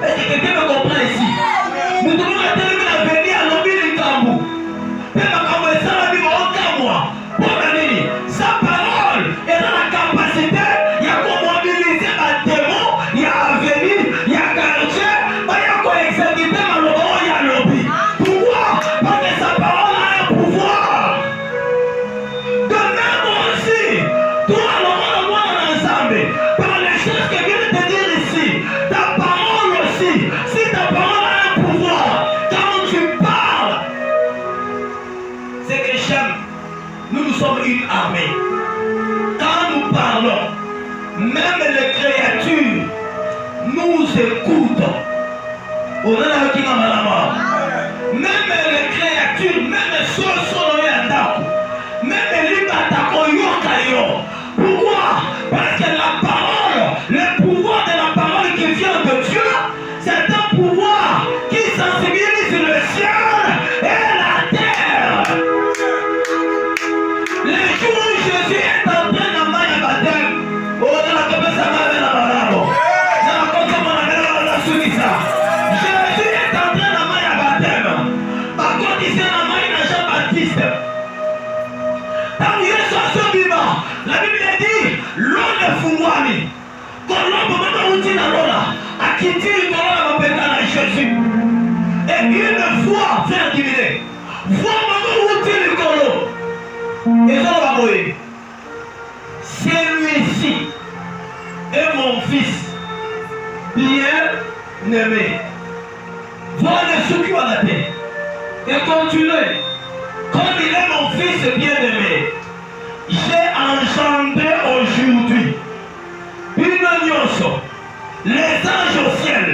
Est-ce que quelqu'un me comprend ici? Nous devons attendre la venir à l'objet du tambour. Sa parole est dans la capacité, il y a qu'on mobiliser un démon, il y a un venir, il y a un quartier, il y a qu'on exécuter malheureusement, il y a un lobby. Pourquoi? Parce que sa parole a un pouvoir. De même aussi, toi, moi, ensemble, par les choses que vient de te dire ici, ta parole aussi, si ta parole a un pouvoir, quand tu parles, c'est que j'aime. Nous sommes une armée. Quand nous parlons, même les créatures nous écoutent. Même les créatures, même ceux qui sont même les libatako. Pourquoi? Parce que la parole, le pouvoir de la parole qui vient de Dieu, c'est un pouvoir qui sensibilise le ciel et la terre. Les jours où Jésus est entré dans le baptême, Jésus est entré dans le baptême. Par contre, il s'est dans Jean-Baptiste. Tangu Yesu asubima, la Bible dit, l'on est fumwani. Quand l'homme maintenant dit dans l'homme, à qui dit qu'on a à Jésus. Et une fois, faire diminuer. Fois maintenant où dit le colo. Et ça va mourir. Celui-ci est mon fils bien-aimé. Voilà ce qui va la tête. Et continuez. Comme il est mon fils bien-aimé, j'ai engendré aujourd'hui une nioso, les anges au ciel,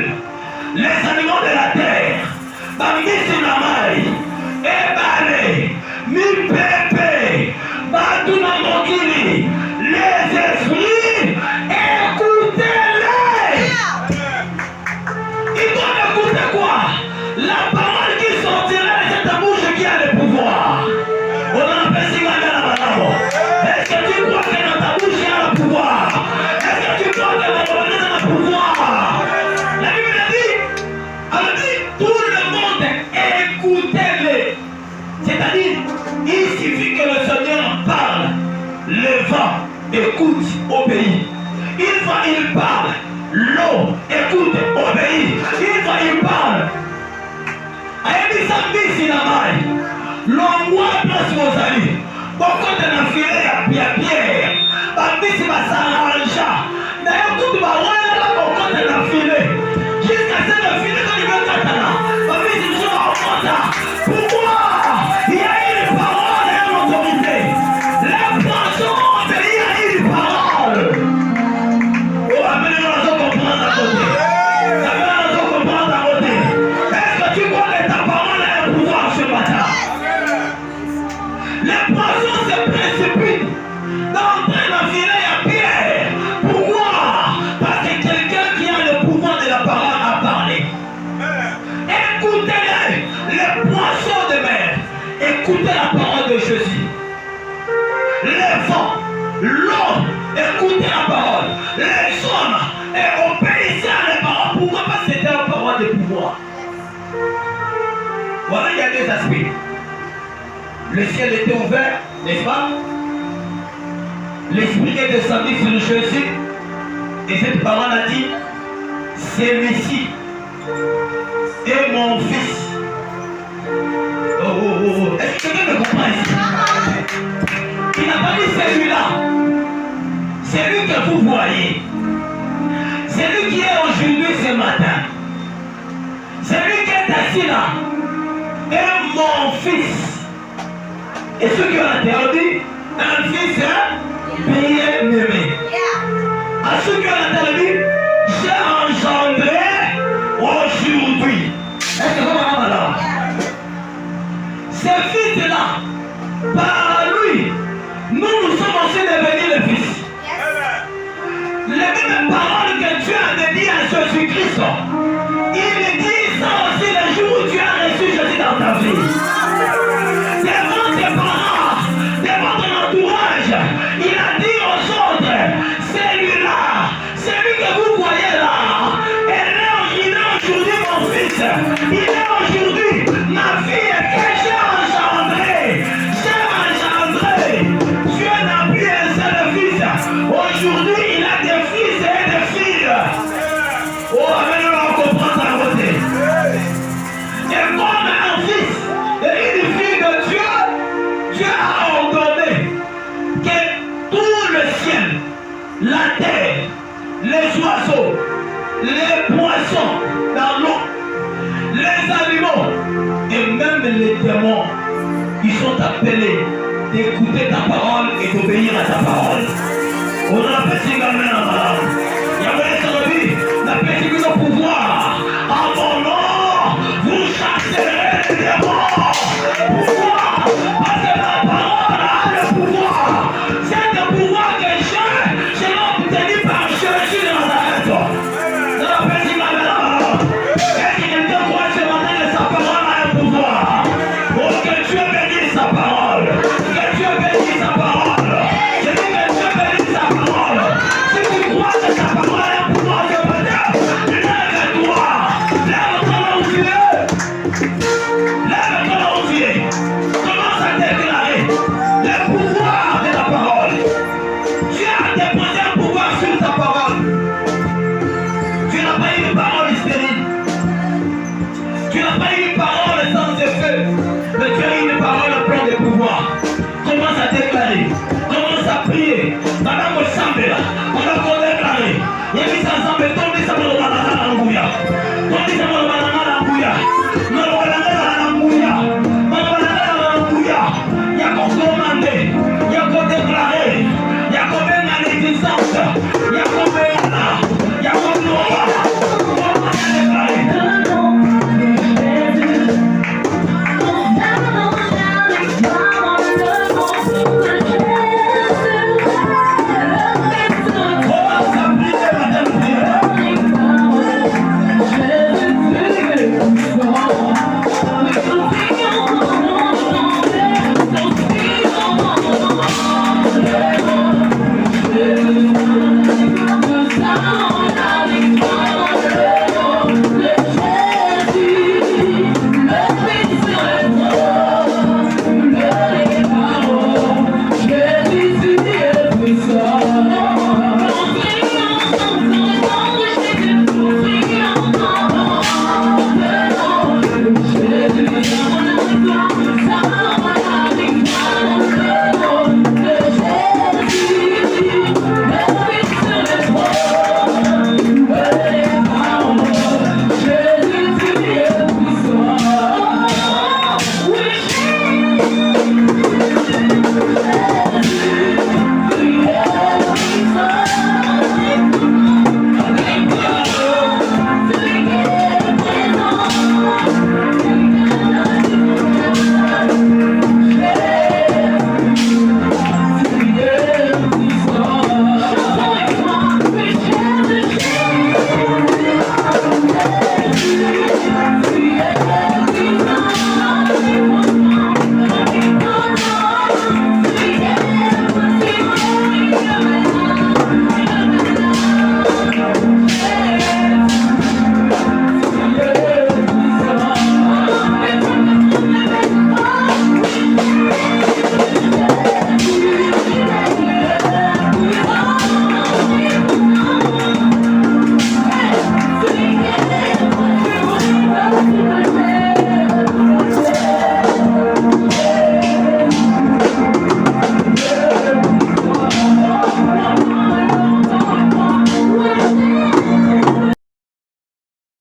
les animaux de la terre, Bamisi Namai, Ebale, Mi Pepe, Batuna Mokili, les esprits, écoutez-les. Ils doivent écouter quoi? La parole qui sortira de cette bouche qui a le pouvoir. On en appelle si gagne la balade. Est-ce que tu crois que dans ta bouche il y a le pouvoir? Est-ce que tu crois que dans ta bouche il y a le pouvoir? La Bible dit, tout le monde écoutez-les. C'est-à-dire, il suffit que le Seigneur parle, le vent écoute, obéit. Une fois il parle, l'eau écoute, obéit. Une fois il parle, ayebi sambi sinamai, l'omwa place vos amis. Beaucoup de la filet à pierre, bambisi basaranja. D'ailleurs, tout va ouais là, beaucoup de la filet. Jusqu'à ce que le filet quand il veut katana, bambisi nous sommes en compte. Pourquoi? Il y a une parole et une autorité. Les poissons obéissent à une parole. Oh, amenez-nous à comprendre à côté. Amenez-nous à comprendre à côté. Est-ce que tu crois que ta parole a un pouvoir ce matin? Les poissons se précipitent d'entrer dans le filet à pierre. Pourquoi? Parce que quelqu'un qui a le pouvoir de la parole a parlé. Écoutez-les, les poissons de mer. Écoutez la parole de Jésus. Les vents, l'eau, écoutez la parole. Les hommes, et obéissez à la parole. Pourquoi? Parce que c'était la parole de pouvoir. Voilà, il y a deux aspects. Le ciel était ouvert, n'est-ce pas? L'Esprit est descendu sur Jésus. Et cette parole a dit, celui-ci est mon fils. Oh. Est-ce que quelqu'un me comprend ici? Il n'a pas dit celui-là. C'est lui que vous voyez. C'est lui qui est aujourd'hui ce matin. C'est lui qui est assis là. Et mon fils. Et ceux qui ont interdit, un fils bien-aimé. À ceux qui ont interdit, j'ai engendré aujourd'hui. Est-ce que vous m'entendez alors? Ce fils-là, par lui, nous sommes aussi devenus le fils. Les mêmes paroles que Dieu a dit à Jésus-Christ, il dit ça aussi le jour où tu as reçu Jésus dans ta vie. Devant tes parents, devant ton entourage, il a dit aux autres, celui-là, celui que vous voyez là, il est aujourd'hui mon fils, il est aujourd'hui ma fille que j'ai engendrée. Dieu n'a plus un seul fils. Aujourd'hui, il a des fils et des filles. Oh, maintenant, on comprend ça à côté. Et comme un fils et une fille de Dieu, Dieu a ordonné que tout le ciel, la terre, les oiseaux, les poissons dans l'eau, les animaux et même les démons, ils sont appelés d'écouter ta parole et d'obéir à ta parole. On a petit gamin en malade. Il y a un la petite